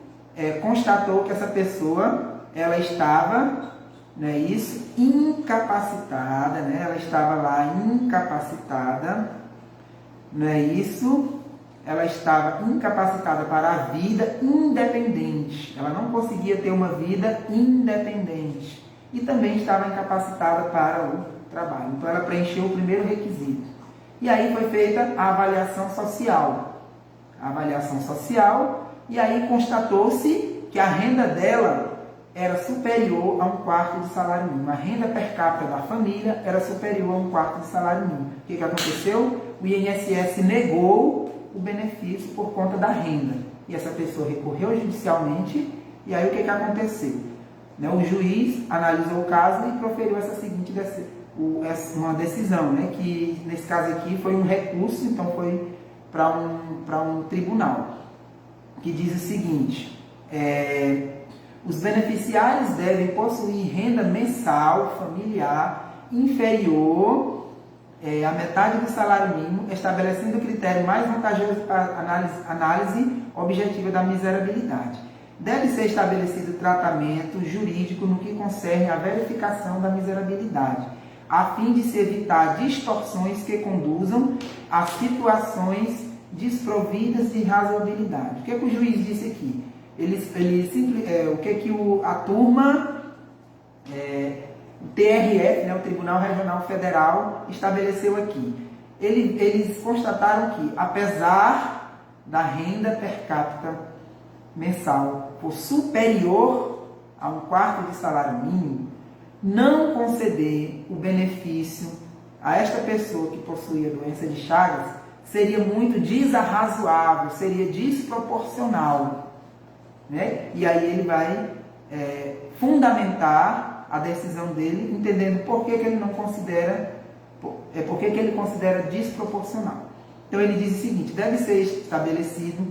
constatou que essa pessoa ela estava, né, incapacitada, né, ela estava lá incapacitada, não é isso? Ela estava incapacitada para a vida independente. Ela não conseguia ter uma vida independente. E também estava incapacitada para o trabalho. Então, ela preencheu o primeiro requisito. E aí foi feita a avaliação social. A avaliação social, e aí constatou-se que a renda dela era superior a 1/4 de salário mínimo. A renda per capita da família era superior a 1/4 de salário mínimo. O que aconteceu? O INSS negou o benefício por conta da renda. E essa pessoa recorreu judicialmente, e aí o que aconteceu? Né, o juiz analisou o caso e proferiu essa seguinte uma decisão, né, que nesse caso aqui foi um recurso, então foi para um tribunal, que diz o seguinte: os beneficiários devem possuir renda mensal familiar inferior a metade do salário mínimo, estabelecendo o critério mais vantajoso para análise objetiva da miserabilidade. Deve ser estabelecido tratamento jurídico no que concerne à verificação da miserabilidade, a fim de se evitar distorções que conduzam a situações desprovidas de razoabilidade. O que o juiz disse aqui? O que a turma... o TRF, né, o Tribunal Regional Federal, estabeleceu aqui. Eles constataram que, apesar da renda per capita mensal for superior a 1/4 de salário mínimo, não conceder o benefício a esta pessoa que possuía doença de Chagas seria muito desarrazoável, seria desproporcional. Né? E aí ele vai fundamentar a decisão dele, entendendo por que ele não considera, por que ele considera desproporcional. Então ele diz o seguinte: deve ser estabelecido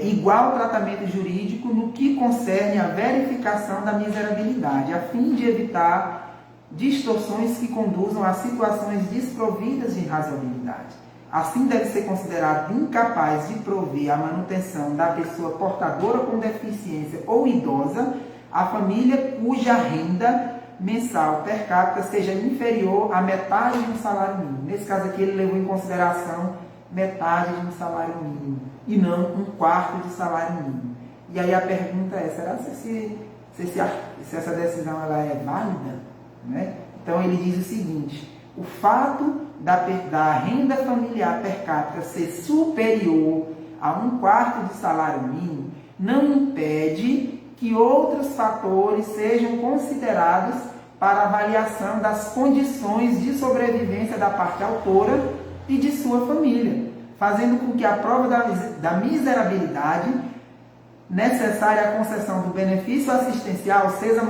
igual tratamento jurídico no que concerne à verificação da miserabilidade, a fim de evitar distorções que conduzam a situações desprovidas de razoabilidade. Assim, deve ser considerado incapaz de prover a manutenção da pessoa portadora com deficiência ou idosa a família cuja renda mensal per capita seja inferior à metade de um salário mínimo. Nesse caso aqui, ele levou em consideração metade de um salário mínimo e não 1/4 de salário mínimo. E aí a pergunta é: será se essa decisão ela é válida? Né? Então ele diz o seguinte: o fato da renda familiar per capita ser superior a 1/4 de salário mínimo não impede que outros fatores sejam considerados para avaliação das condições de sobrevivência da parte autora e de sua família, fazendo com que a prova da miserabilidade necessária à concessão do benefício assistencial seja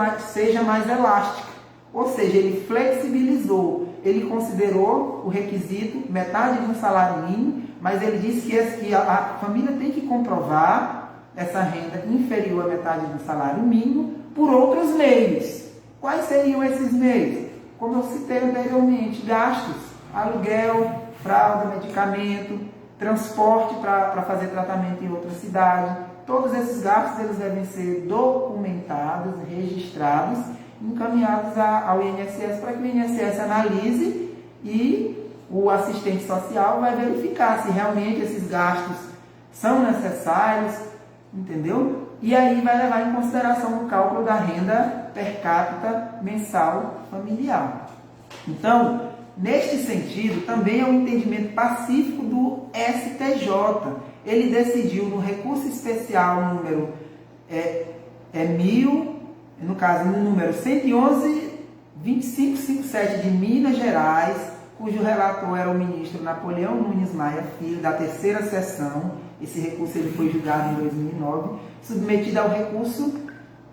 mais elástica. Ou seja, ele flexibilizou, ele considerou o requisito metade de um salário mínimo, mas ele disse que a família tem que comprovar essa renda inferior à metade do salário mínimo por outros meios. Quais seriam esses meios? Como eu citei anteriormente, gastos, aluguel, fralda, medicamento, transporte para fazer tratamento em outra cidade. Todos esses gastos eles devem ser documentados, registrados, encaminhados ao INSS para que o INSS analise e o assistente social vai verificar se realmente esses gastos são necessários, entendeu? E aí vai levar em consideração o cálculo da renda per capita mensal familiar. Então, neste sentido, também é um entendimento pacífico do STJ. Ele decidiu no recurso especial número no número 111.2557 de Minas Gerais, cujo relator era o ministro Napoleão Nunes Maia Filho, da terceira sessão. Esse recurso ele foi julgado em 2009, submetido ao recurso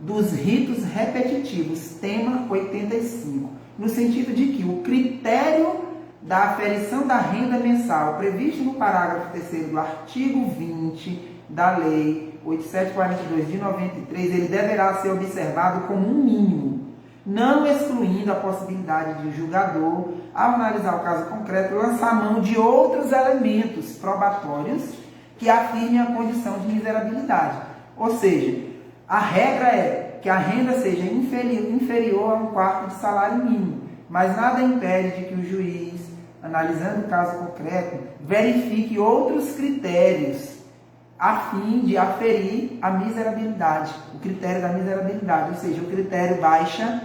dos ritos repetitivos, tema 85, no sentido de que o critério da aferição da renda mensal previsto no parágrafo 3º do artigo 20 da Lei 8742 de 93, ele deverá ser observado como um mínimo, não excluindo a possibilidade de o julgador, ao analisar o caso concreto, lançar mão de outros elementos probatórios que afirmem a condição de miserabilidade. Ou seja, a regra é que a renda seja inferior a um quarto de salário mínimo, mas nada impede de que o juiz, analisando o caso concreto, verifique outros critérios a fim de aferir a miserabilidade, o critério da miserabilidade, ou seja, o critério baixa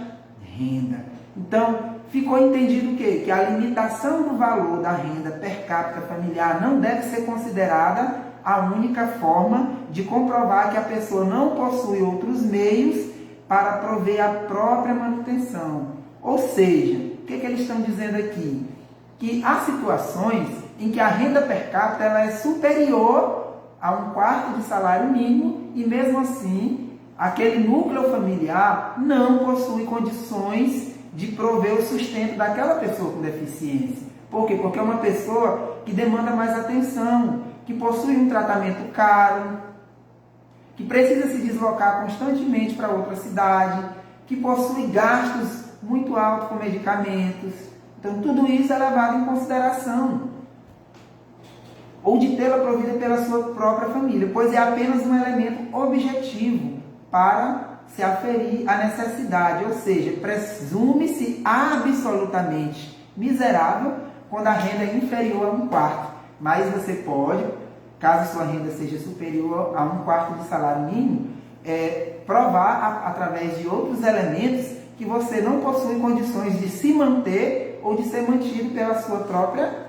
renda. Então, ficou entendido o quê? Que a limitação do valor da renda per capita familiar não deve ser considerada a única forma de comprovar que a pessoa não possui outros meios para prover a própria manutenção. Ou seja, o que eles estão dizendo aqui? Que há situações em que a renda per capita ela é superior a um quarto de salário mínimo e mesmo assim aquele núcleo familiar não possui condições de prover o sustento daquela pessoa com deficiência. Por quê? Porque é uma pessoa que demanda mais atenção, que possui um tratamento caro, que precisa se deslocar constantemente para outra cidade, que possui gastos muito altos com medicamentos. Então, tudo isso é levado em consideração. Ou de tê-la provida pela sua própria família, pois é apenas um elemento objetivo para se aferir a necessidade, ou seja, presume-se absolutamente miserável quando a renda é inferior a um quarto. Mas você pode, caso sua renda seja superior a um quarto de salário mínimo, provar através de outros elementos que você não possui condições de se manter ou de ser mantido pela sua própria,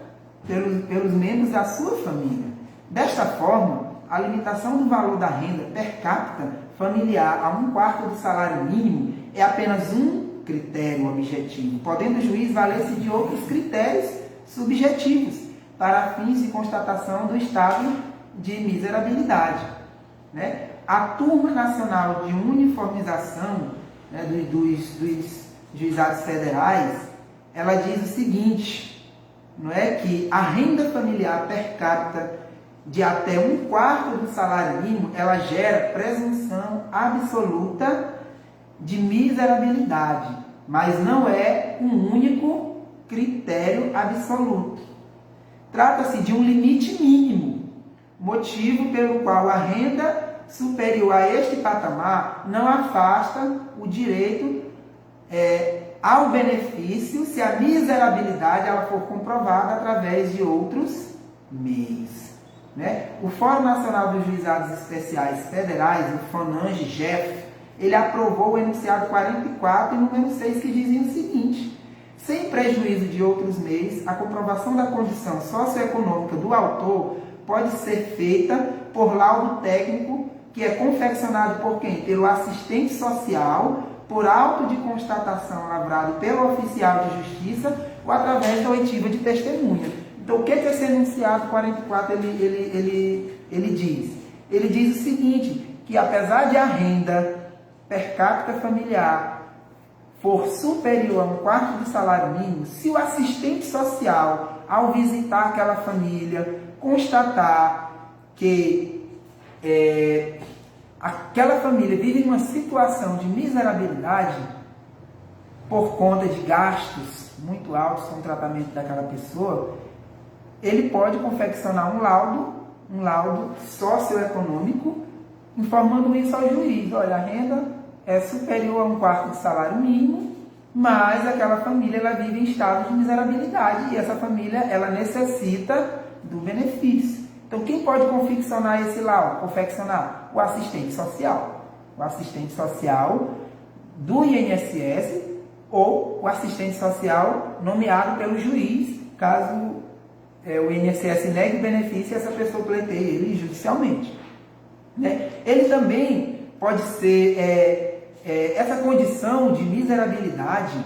pelos membros da sua família. Desta forma, a limitação do valor da renda per capita familiar a um quarto do salário mínimo é apenas um critério objetivo, podendo o juiz valer-se de outros critérios subjetivos para fins de constatação do estado de miserabilidade. A Turma Nacional de Uniformização dos Juizados Federais, ela diz o seguinte, que a renda familiar per capita de até um quarto do salário mínimo, ela gera presunção absoluta de miserabilidade, mas não é um único critério absoluto. Trata-se de um limite mínimo, motivo pelo qual a renda superior a este patamar não afasta o direito ao benefício se a miserabilidade ela for comprovada através de outros meios. O Fórum Nacional dos Juizados Especiais Federais, o FONANGE-GEF, ele aprovou o enunciado 44 e número 6, que dizia o seguinte: sem prejuízo de outros meios, a comprovação da condição socioeconômica do autor pode ser feita por laudo técnico que é confeccionado por quem? Pelo assistente social, por auto de constatação lavrado pelo oficial de justiça ou através da oitiva de testemunha. Então, o que esse enunciado 44 ele diz? Ele diz o seguinte, que apesar de a renda per capita familiar for superior a 1/4 do salário mínimo, se o assistente social, ao visitar aquela família, constatar que aquela família vive em uma situação de miserabilidade por conta de gastos muito altos com o tratamento daquela pessoa, ele pode confeccionar um laudo socioeconômico, informando isso ao juiz. Olha, a renda é superior a 1/4 do salário mínimo, mas aquela família ela vive em estado de miserabilidade e essa família ela necessita do benefício. Então, quem pode confeccionar esse laudo? Confeccionar o assistente social. O assistente social do INSS ou o assistente social nomeado pelo juiz, caso o INSS negue o benefício e essa pessoa pleiteie ele judicialmente. Né? Ele também pode ser, essa condição de miserabilidade,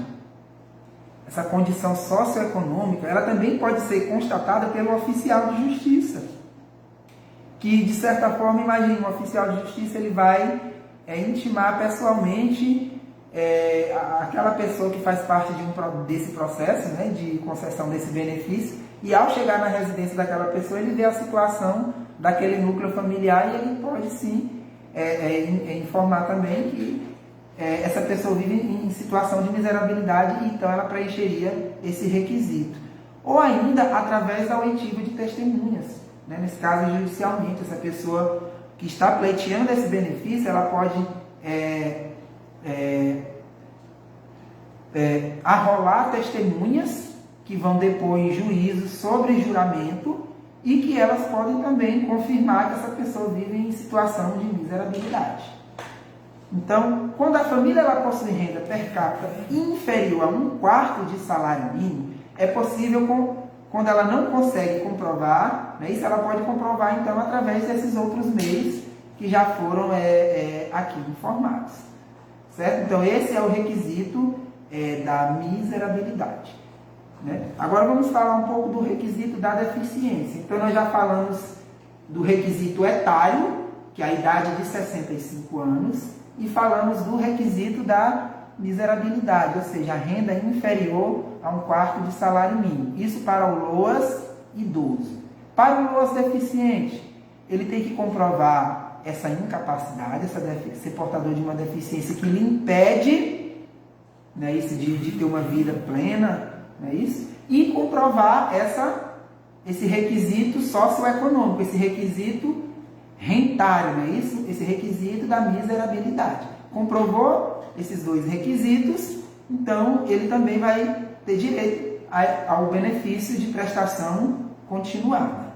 essa condição socioeconômica, ela também pode ser constatada pelo oficial de justiça, que de certa forma, imagina, um oficial de justiça ele vai intimar pessoalmente aquela pessoa que faz parte desse processo, né, de concessão desse benefício, e ao chegar na residência daquela pessoa, ele vê a situação daquele núcleo familiar e ele pode sim informar também que essa pessoa vive em situação de miserabilidade e então ela preencheria esse requisito. Ou ainda através da oitiva de testemunhas, né? Nesse caso judicialmente, essa pessoa que está pleiteando esse benefício, ela pode arrolar testemunhas que vão depor em juízo sobre juramento e que elas podem também confirmar que essa pessoa vive em situação de miserabilidade. Então, quando a família ela possui renda per capita inferior a 1/4 de salário mínimo, é possível, quando ela não consegue comprovar, né, isso ela pode comprovar então através desses outros meios que já foram aqui informados. Certo? Então, esse é o requisito da miserabilidade. Né? Agora vamos falar um pouco do requisito da deficiência. Então, nós já falamos do requisito etário, que é a idade de 65 anos, e falamos do requisito da miserabilidade, ou seja, a renda inferior a 1/4 de salário mínimo. Isso para o LOAS idoso. Para o LOAS deficiente, ele tem que comprovar essa incapacidade, ser portador de uma deficiência que lhe impede, né, isso, de ter uma vida plena, não é isso? E comprovar esse requisito socioeconômico, esse requisito rentário, não é isso? Esse requisito da miserabilidade. Comprovou esses dois requisitos, então ele também vai ter direito ao benefício de prestação continuada.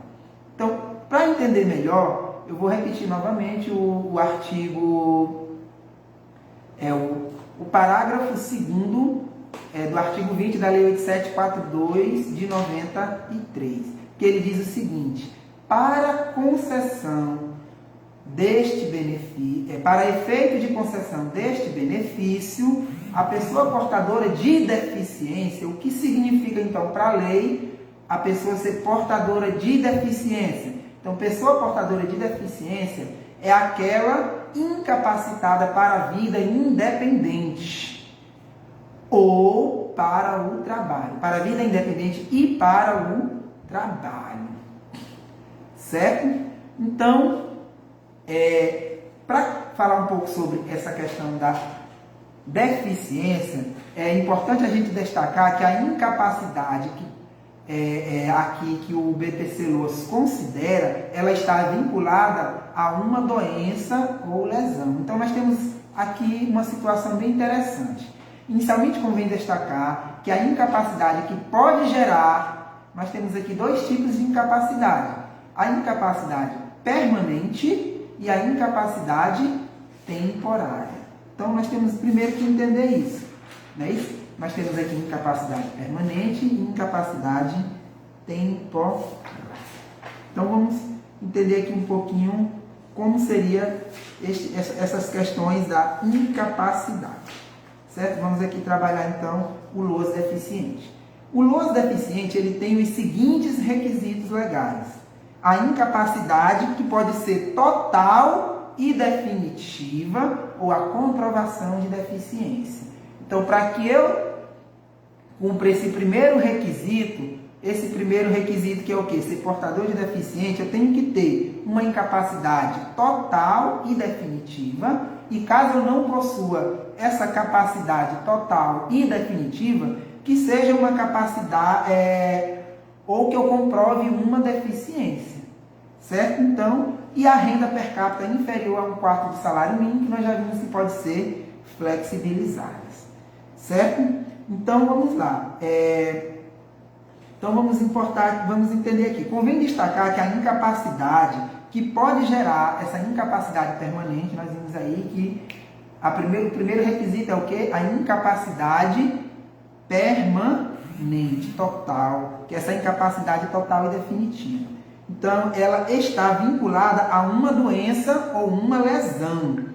Então, para entender melhor, eu vou repetir novamente o artigo, o parágrafo 2º do artigo 20 da Lei 8742 de 93, que ele diz o seguinte: para concessão deste benefício, para efeito de concessão deste benefício, a pessoa portadora de deficiência, o que significa então para a lei a pessoa ser portadora de deficiência? Então, pessoa portadora de deficiência é aquela incapacitada para a vida independente ou para o trabalho, para a vida independente e para o trabalho, certo? Então, para falar um pouco sobre essa questão da deficiência, é importante a gente destacar que a incapacidade aqui que o BPC-LOAS considera, ela está vinculada a uma doença ou lesão. Então, nós temos aqui uma situação bem interessante. Inicialmente, convém destacar que a incapacidade que pode gerar, nós temos aqui dois tipos de incapacidade: a incapacidade permanente e a incapacidade temporária. Então, nós temos primeiro que entender isso, não é isso? Nós temos aqui incapacidade permanente e incapacidade temporária. Então, vamos entender aqui um pouquinho como seria essas questões da incapacidade. Certo? Vamos aqui trabalhar, então, o LOAS deficiente. O LOAS deficiente ele tem os seguintes requisitos legais: a incapacidade, que pode ser total e definitiva, ou a comprovação de deficiência. Então, Então, para que eu cumpra esse primeiro requisito que é o quê? Ser portador de deficiente, eu tenho que ter uma incapacidade total e definitiva, e caso eu não possua essa capacidade total e definitiva, que seja uma capacidade, ou que eu comprove uma deficiência, certo? Então, e a renda per capita inferior a 1/4 do salário mínimo, que nós já vimos que pode ser flexibilizadas, certo? Então, vamos lá. Então, vamos entender aqui. Convém destacar que a incapacidade que pode gerar essa incapacidade permanente, nós vimos aí que o primeiro requisito é o quê? A incapacidade permanente, total, que é essa incapacidade total e definitiva. Então, ela está vinculada a uma doença ou uma lesão.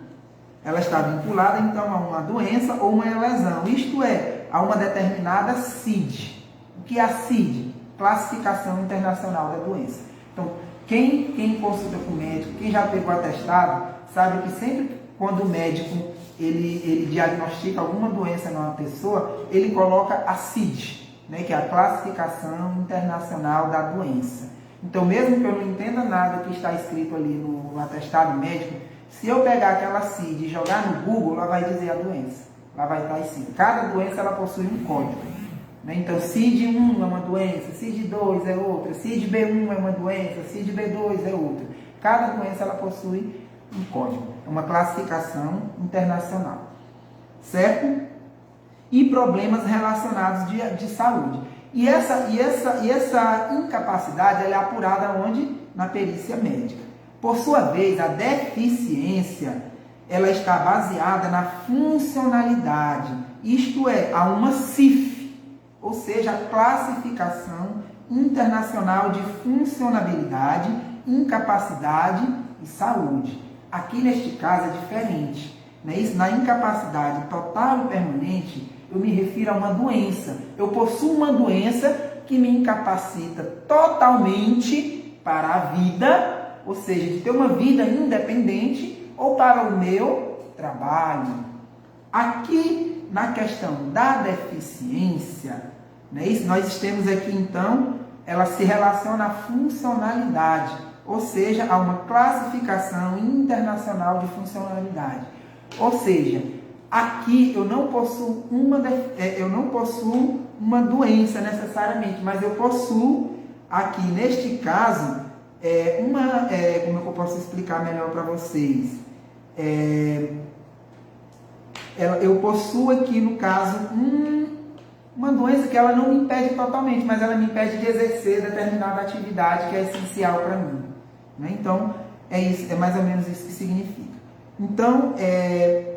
Ela está vinculada, então, a uma doença ou uma lesão, isto é, a uma determinada CID. O que é a CID? Classificação Internacional da Doença. Então, quem consulta com o médico, quem já pegou atestado, sabe que sempre quando o médico ele diagnostica alguma doença numa pessoa, ele coloca a CID, né, que é a Classificação Internacional da Doença. Então, mesmo que eu não entenda nada que está escrito ali no atestado médico, se eu pegar aquela CID e jogar no Google, ela vai dizer a doença. Lá vai estar assim. Cada doença ela possui um código. Né? Então, CID1 é uma doença, CID2 é outra, CID-B1 é uma doença, CID-B2 é outra. Cada doença ela possui um código. É uma classificação internacional. Certo? E problemas relacionados de saúde. E essa incapacidade ela é apurada onde? Na perícia médica. Por sua vez, a deficiência ela está baseada na funcionalidade, isto é, a uma CIF, ou seja, a Classificação Internacional de Funcionabilidade, Incapacidade e Saúde. Aqui neste caso é diferente. Né? Isso, na incapacidade total e permanente, eu me refiro a uma doença. Eu possuo uma doença que me incapacita totalmente para a vida, ou seja, de ter uma vida independente ou para o meu trabalho. Aqui, na questão da deficiência, né, nós temos aqui, então, ela se relaciona à funcionalidade, ou seja, a uma classificação internacional de funcionalidade. Ou seja, aqui eu não possuo uma doença necessariamente, mas eu possuo, aqui neste caso, como eu posso explicar melhor para vocês? Eu possuo aqui, no caso, uma doença que ela não me impede totalmente, mas ela me impede de exercer determinada atividade que é essencial para mim. Né? Então, é mais ou menos isso que significa. Então,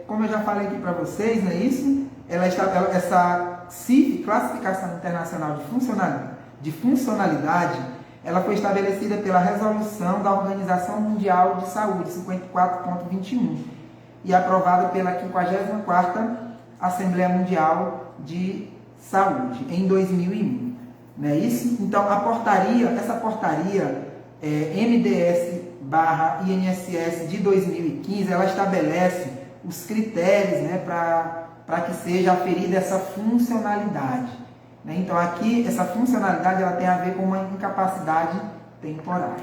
como eu já falei aqui para vocês, não é isso? Essa CIF, Classificação Internacional de Funcionalidade, ela foi estabelecida pela Resolução da Organização Mundial de Saúde, 54.21, e aprovada pela 54ª Assembleia Mundial de Saúde, em 2001. Não é isso? Então, essa portaria MDS/INSS de 2015, ela estabelece os critérios, né, para que seja aferida essa funcionalidade. Né? Então, aqui, essa funcionalidade ela tem a ver com uma incapacidade temporária.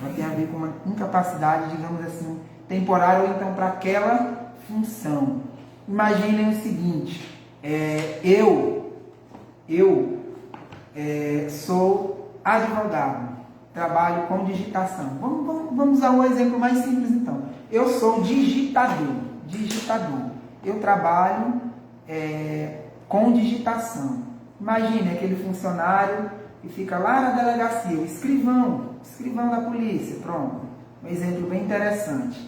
Ela tem a ver com uma incapacidade, digamos assim, temporária, ou então para aquela função. Imaginem o seguinte, eu sou advogado, trabalho com digitação. Vamos usar um exemplo mais simples, então. Eu sou digitador. Eu trabalho com digitação. Imagine aquele funcionário que fica lá na delegacia, o escrivão da polícia, pronto. Um exemplo bem interessante.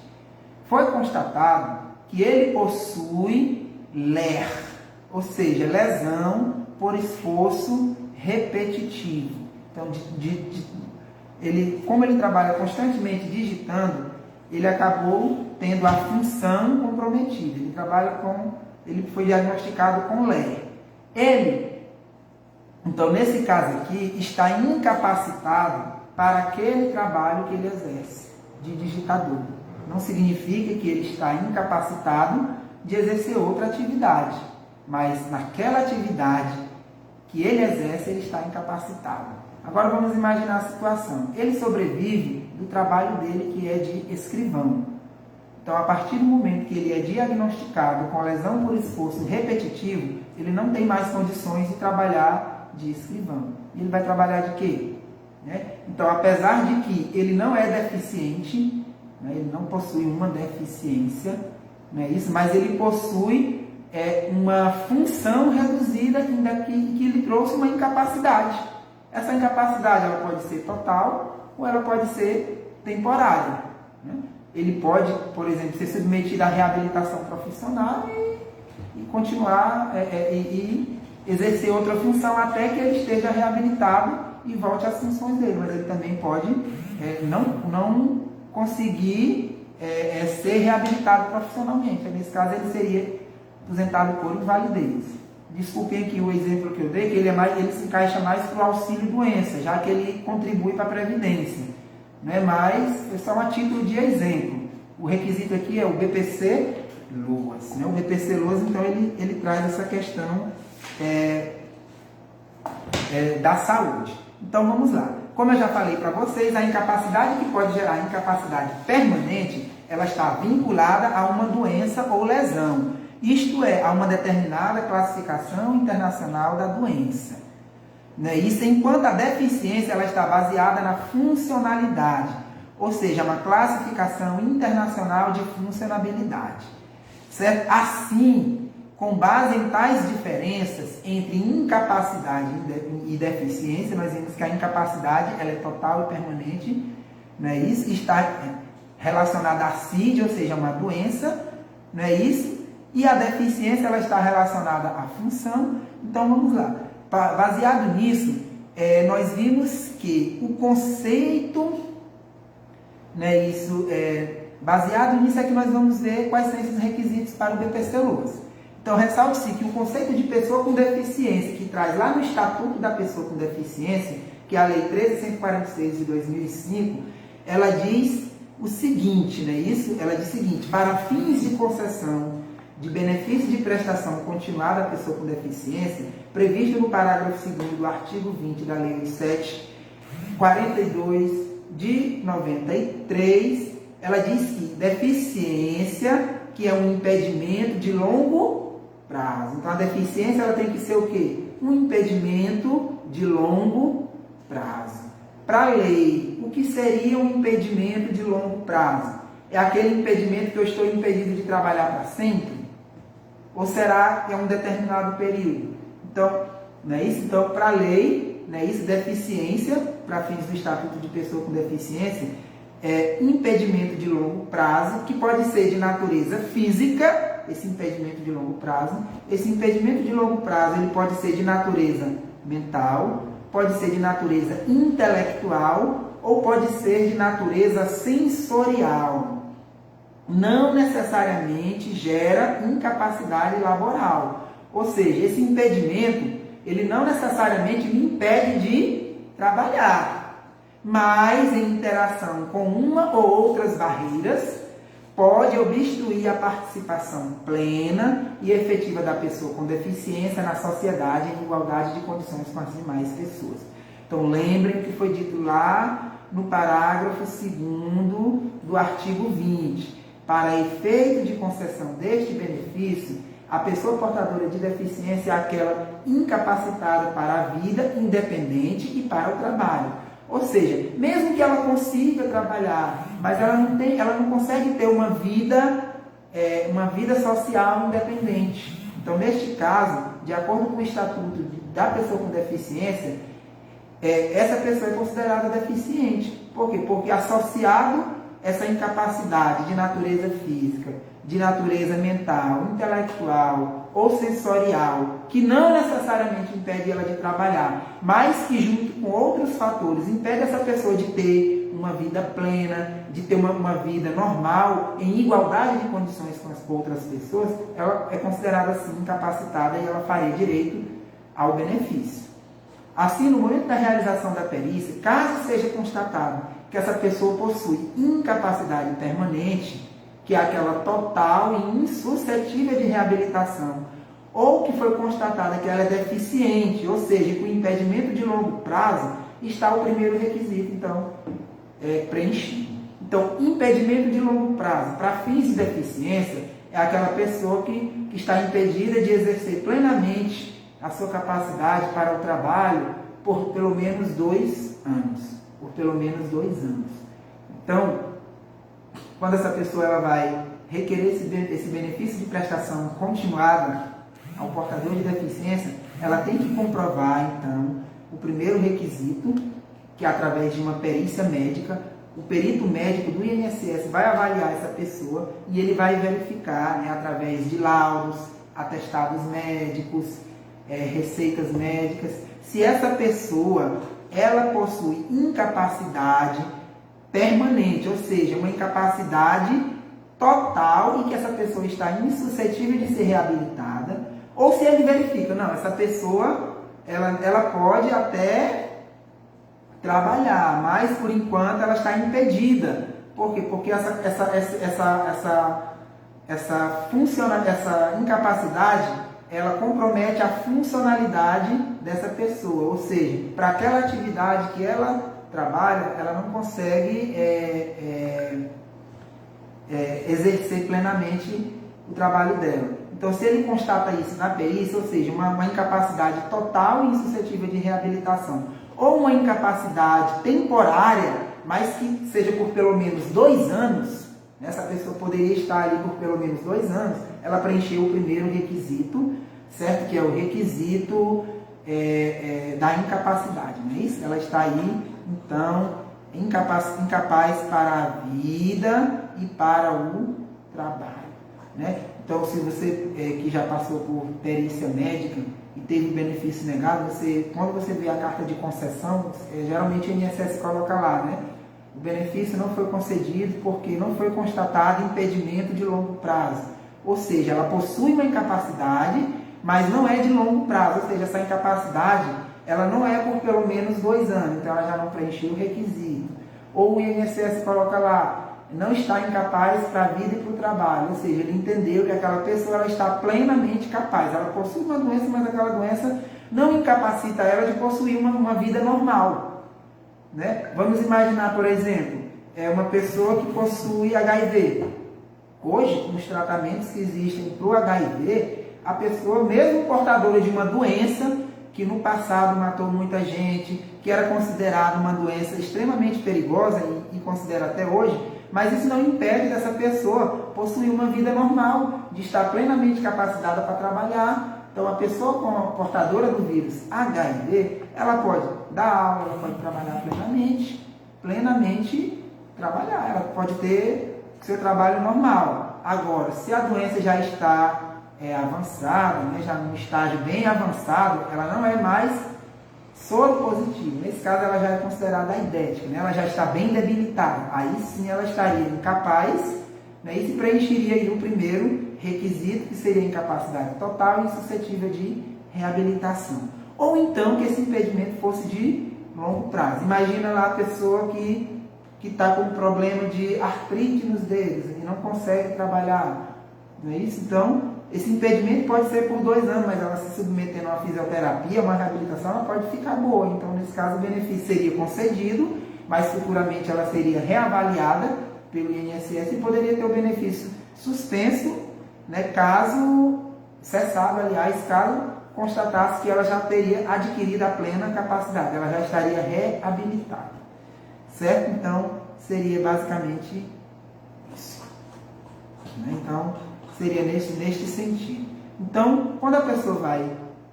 Foi constatado que ele possui LER, ou seja, lesão por esforço repetitivo. Então, como ele trabalha constantemente digitando, ele acabou tendo a função comprometida. Ele foi diagnosticado com LER. Então, nesse caso aqui, está incapacitado para aquele trabalho que ele exerce, de digitador. Não significa que ele está incapacitado de exercer outra atividade. mas naquela atividade que ele exerce, ele está incapacitado. Agora vamos imaginar a situação. Ele sobrevive do trabalho dele, que é de escrivão. Então, a partir do momento que ele é diagnosticado com lesão por esforço repetitivo, ele não tem mais condições de trabalhar de escrivão. E ele vai trabalhar de quê? Então, apesar de que ele não é deficiente, ele não possui uma deficiência, não é isso? Mas ele possui uma função reduzida que lhe trouxe uma incapacidade. Essa incapacidade ela pode ser total ou ela pode ser temporária. Ele pode, por exemplo, ser submetido à reabilitação profissional e continuar e exercer outra função até que ele esteja reabilitado e volte às funções dele. Mas ele também pode não conseguir ser reabilitado profissionalmente. Nesse caso, ele seria aposentado por invalidez. Desculpem aqui o exemplo que eu dei, que ele se encaixa mais para o auxílio-doença, já que ele contribui para a Previdência. Mas é só a título de exemplo. O requisito aqui é o BPC-LOAS. O BPC-LOAS, então, ele traz essa questão da saúde. Então, vamos lá. Como eu já falei para vocês, a incapacidade que pode gerar incapacidade permanente, ela está vinculada a uma doença ou lesão. Isto é, a uma determinada classificação internacional da doença. Isso enquanto a deficiência ela está baseada na funcionalidade, ou seja, uma classificação internacional de funcionabilidade. Certo? Assim, com base em tais diferenças entre incapacidade e deficiência, nós vimos que a incapacidade ela é total e permanente, não é isso? Está relacionada à CID, ou seja, uma doença, não é isso? E a deficiência ela está relacionada à função. Então vamos lá. Baseado nisso, nós vimos que o conceito, baseado nisso é que nós vamos ver quais são esses requisitos para o BPC-LOAS. Então, ressalte-se que o conceito de pessoa com deficiência, que traz lá no Estatuto da Pessoa com Deficiência, que é a Lei 13.146 de 2005, ela diz o seguinte, Ela diz o seguinte: para fins de concessão de benefício de prestação continuada à pessoa com deficiência, previsto no parágrafo 2º do artigo 20 da Lei 7.42 de 93, ela diz que deficiência, que é um impedimento de longo prazo. Então, a deficiência ela tem que ser o quê? Um impedimento de longo prazo. Para a lei, o que seria um impedimento de longo prazo? É aquele impedimento que eu estou impedido de trabalhar para sempre? Ou será que é um determinado período? Então, não é isso? Então, para a lei, não é isso? Deficiência, para fins do Estatuto de Pessoa com Deficiência, é impedimento de longo prazo, que pode ser de natureza física, esse impedimento de longo prazo. Esse impedimento de longo prazo, ele pode ser de natureza mental, pode ser de natureza intelectual, ou pode ser de natureza sensorial. Não necessariamente gera incapacidade laboral. Ou seja, esse impedimento, ele não necessariamente me impede de trabalhar, mas em interação com uma ou outras barreiras, pode obstruir a participação plena e efetiva da pessoa com deficiência na sociedade em igualdade de condições com as demais pessoas. Então, lembrem o que foi dito lá no parágrafo 2º do artigo 20. Para efeito de concessão deste benefício, a pessoa portadora de deficiência é aquela incapacitada para a vida independente e para o trabalho. Ou seja, mesmo que ela consiga trabalhar, mas ela não consegue ter uma vida social independente. Então, neste caso, de acordo com o Estatuto da Pessoa com Deficiência, essa pessoa é considerada deficiente. Por quê? Porque associado essa incapacidade de natureza física, de natureza mental, intelectual ou sensorial, que não necessariamente impede ela de trabalhar, mas que junto com outros fatores impede essa pessoa de ter uma vida plena, de ter uma vida normal, em igualdade de condições com as outras pessoas, ela é considerada assim incapacitada e ela faria direito ao benefício. Assim, no momento da realização da perícia, caso seja constatado que essa pessoa possui incapacidade permanente, que é aquela total e insuscetível de reabilitação, ou que foi constatada que ela é deficiente, ou seja, com impedimento de longo prazo, está o primeiro requisito, então, preenchido. Então, impedimento de longo prazo, para fins de deficiência, é aquela pessoa que está impedida de exercer plenamente a sua capacidade para o trabalho por pelo menos 2 anos. Por pelo menos 2 anos. Então, quando essa pessoa ela vai requerer esse benefício de prestação continuada ao portador de deficiência, ela tem que comprovar, então, o primeiro requisito, que é através de uma perícia médica. O perito médico do INSS vai avaliar essa pessoa e ele vai verificar, né, através de laudos, atestados médicos, receitas médicas, se essa pessoa ela possui incapacidade permanente, ou seja, uma incapacidade total e que essa pessoa está insuscetível de ser reabilitada, ou se ele verifica, não, essa pessoa ela pode até trabalhar, mas por enquanto ela está impedida. Por quê? Porque essa incapacidade ela compromete a funcionalidade dessa pessoa, ou seja, para aquela atividade que ela trabalha, ela não consegue exercer plenamente o trabalho dela. Então, se ele constata isso na perícia, ou seja, uma incapacidade total e insuscetível de reabilitação, ou uma incapacidade temporária, mas que seja por pelo menos 2 anos, essa pessoa poderia estar ali por pelo menos 2 anos, ela preencheu o primeiro requisito, certo? Que é o requisito da incapacidade, não é isso? Ela está aí, então, incapaz para a vida e para o trabalho, né? Então, se você que já passou por perícia médica e teve benefício negado, quando você vê a carta de concessão, geralmente o INSS coloca lá, né? O benefício não foi concedido porque não foi constatado impedimento de longo prazo. Ou seja, ela possui uma incapacidade, mas não é de longo prazo. Ou seja, essa incapacidade ela não é por pelo menos 2 anos, então ela já não preencheu o requisito. Ou o INSS coloca lá, não está incapaz para a vida e para o trabalho. Ou seja, ele entendeu que aquela pessoa ela está plenamente capaz. Ela possui uma doença, mas aquela doença não incapacita ela de possuir uma vida normal. Né? Vamos imaginar, por exemplo, uma pessoa que possui HIV. Hoje, nos tratamentos que existem para o HIV, a pessoa, mesmo portadora de uma doença que no passado matou muita gente, que era considerada uma doença extremamente perigosa e considera até hoje, mas isso não impede dessa pessoa possuir uma vida normal, de estar plenamente capacitada para trabalhar. Então, a pessoa portadora do vírus HIV, ela pode dar aula, ela pode trabalhar plenamente trabalhar, ela pode ter seu trabalho normal. Agora, se a doença já está avançada, né, já num estágio bem avançado, ela não é mais soro positivo. Nesse caso, ela já é considerada aidética, né? Ela já está bem debilitada. Aí sim ela estaria incapaz, né, e se preencheria aí o primeiro requisito, que seria incapacidade total e insuscetível de reabilitação. Ou então que esse impedimento fosse de longo prazo. Imagina lá a pessoa que está com problema de artrite nos dedos e não consegue trabalhar, não é isso? Então, esse impedimento pode ser por 2 anos, mas ela se submetendo a uma fisioterapia, uma reabilitação, ela pode ficar boa. Então, nesse caso, o benefício seria concedido, mas futuramente ela seria reavaliada pelo INSS e poderia ter o benefício suspenso, né, cessado, aliás, caso constatasse que ela já teria adquirido a plena capacidade, ela já estaria reabilitada, certo? Então, seria basicamente isso, né? Então, seria neste sentido. Então, quando a pessoa vai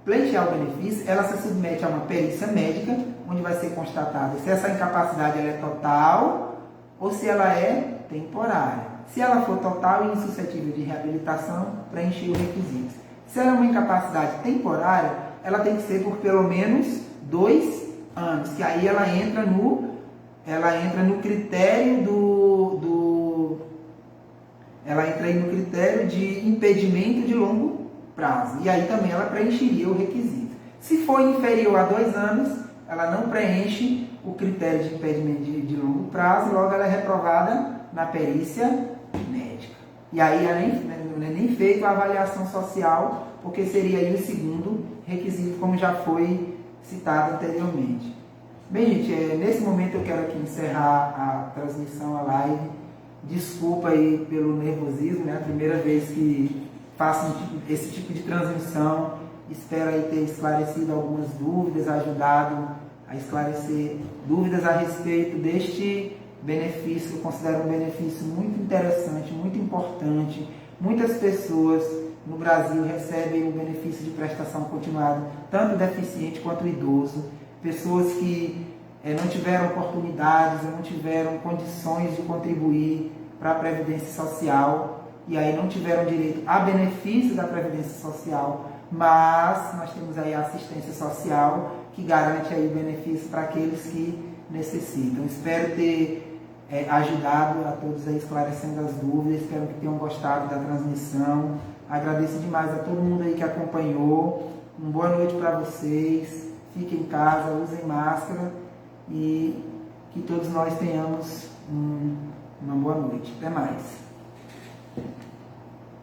pleitear o benefício, ela se submete a uma perícia médica, onde vai ser constatado se essa incapacidade ela é total ou se ela é temporária. Se ela for total e insuscetível de reabilitação, preencher os requisitos. Se ela é uma incapacidade temporária, ela tem que ser por pelo menos 2 anos, que aí ela entra no critério ela entra aí no critério de impedimento de longo prazo. E aí também ela preencheria o requisito. Se for inferior a 2 anos, ela não preenche o critério de impedimento de longo prazo, logo ela é reprovada na perícia médica. E aí não é nem feita a avaliação social porque seria aí o segundo requisito, como já foi citado anteriormente. Bem, gente, nesse momento eu quero aqui encerrar a transmissão, a live. Desculpa aí pelo nervosismo, né? A primeira vez que faço esse tipo de transmissão. Espero aí ter esclarecido algumas dúvidas, ajudado a esclarecer dúvidas a respeito deste benefício, que eu considero um benefício muito interessante, muito importante. Muitas pessoas no Brasil recebem o benefício de prestação continuada, tanto deficiente quanto idoso. Pessoas que não tiveram oportunidades, não tiveram condições de contribuir para a Previdência Social e aí não tiveram direito a benefício da Previdência Social, mas nós temos aí a assistência social que garante aí benefício para aqueles que necessitam. Espero ter ajudado a todos aí esclarecendo as dúvidas, espero que tenham gostado da transmissão. Agradeço demais a todo mundo aí que acompanhou. Uma boa noite para vocês. Fiquem em casa, usem máscara e que todos nós tenhamos uma boa noite. Até mais.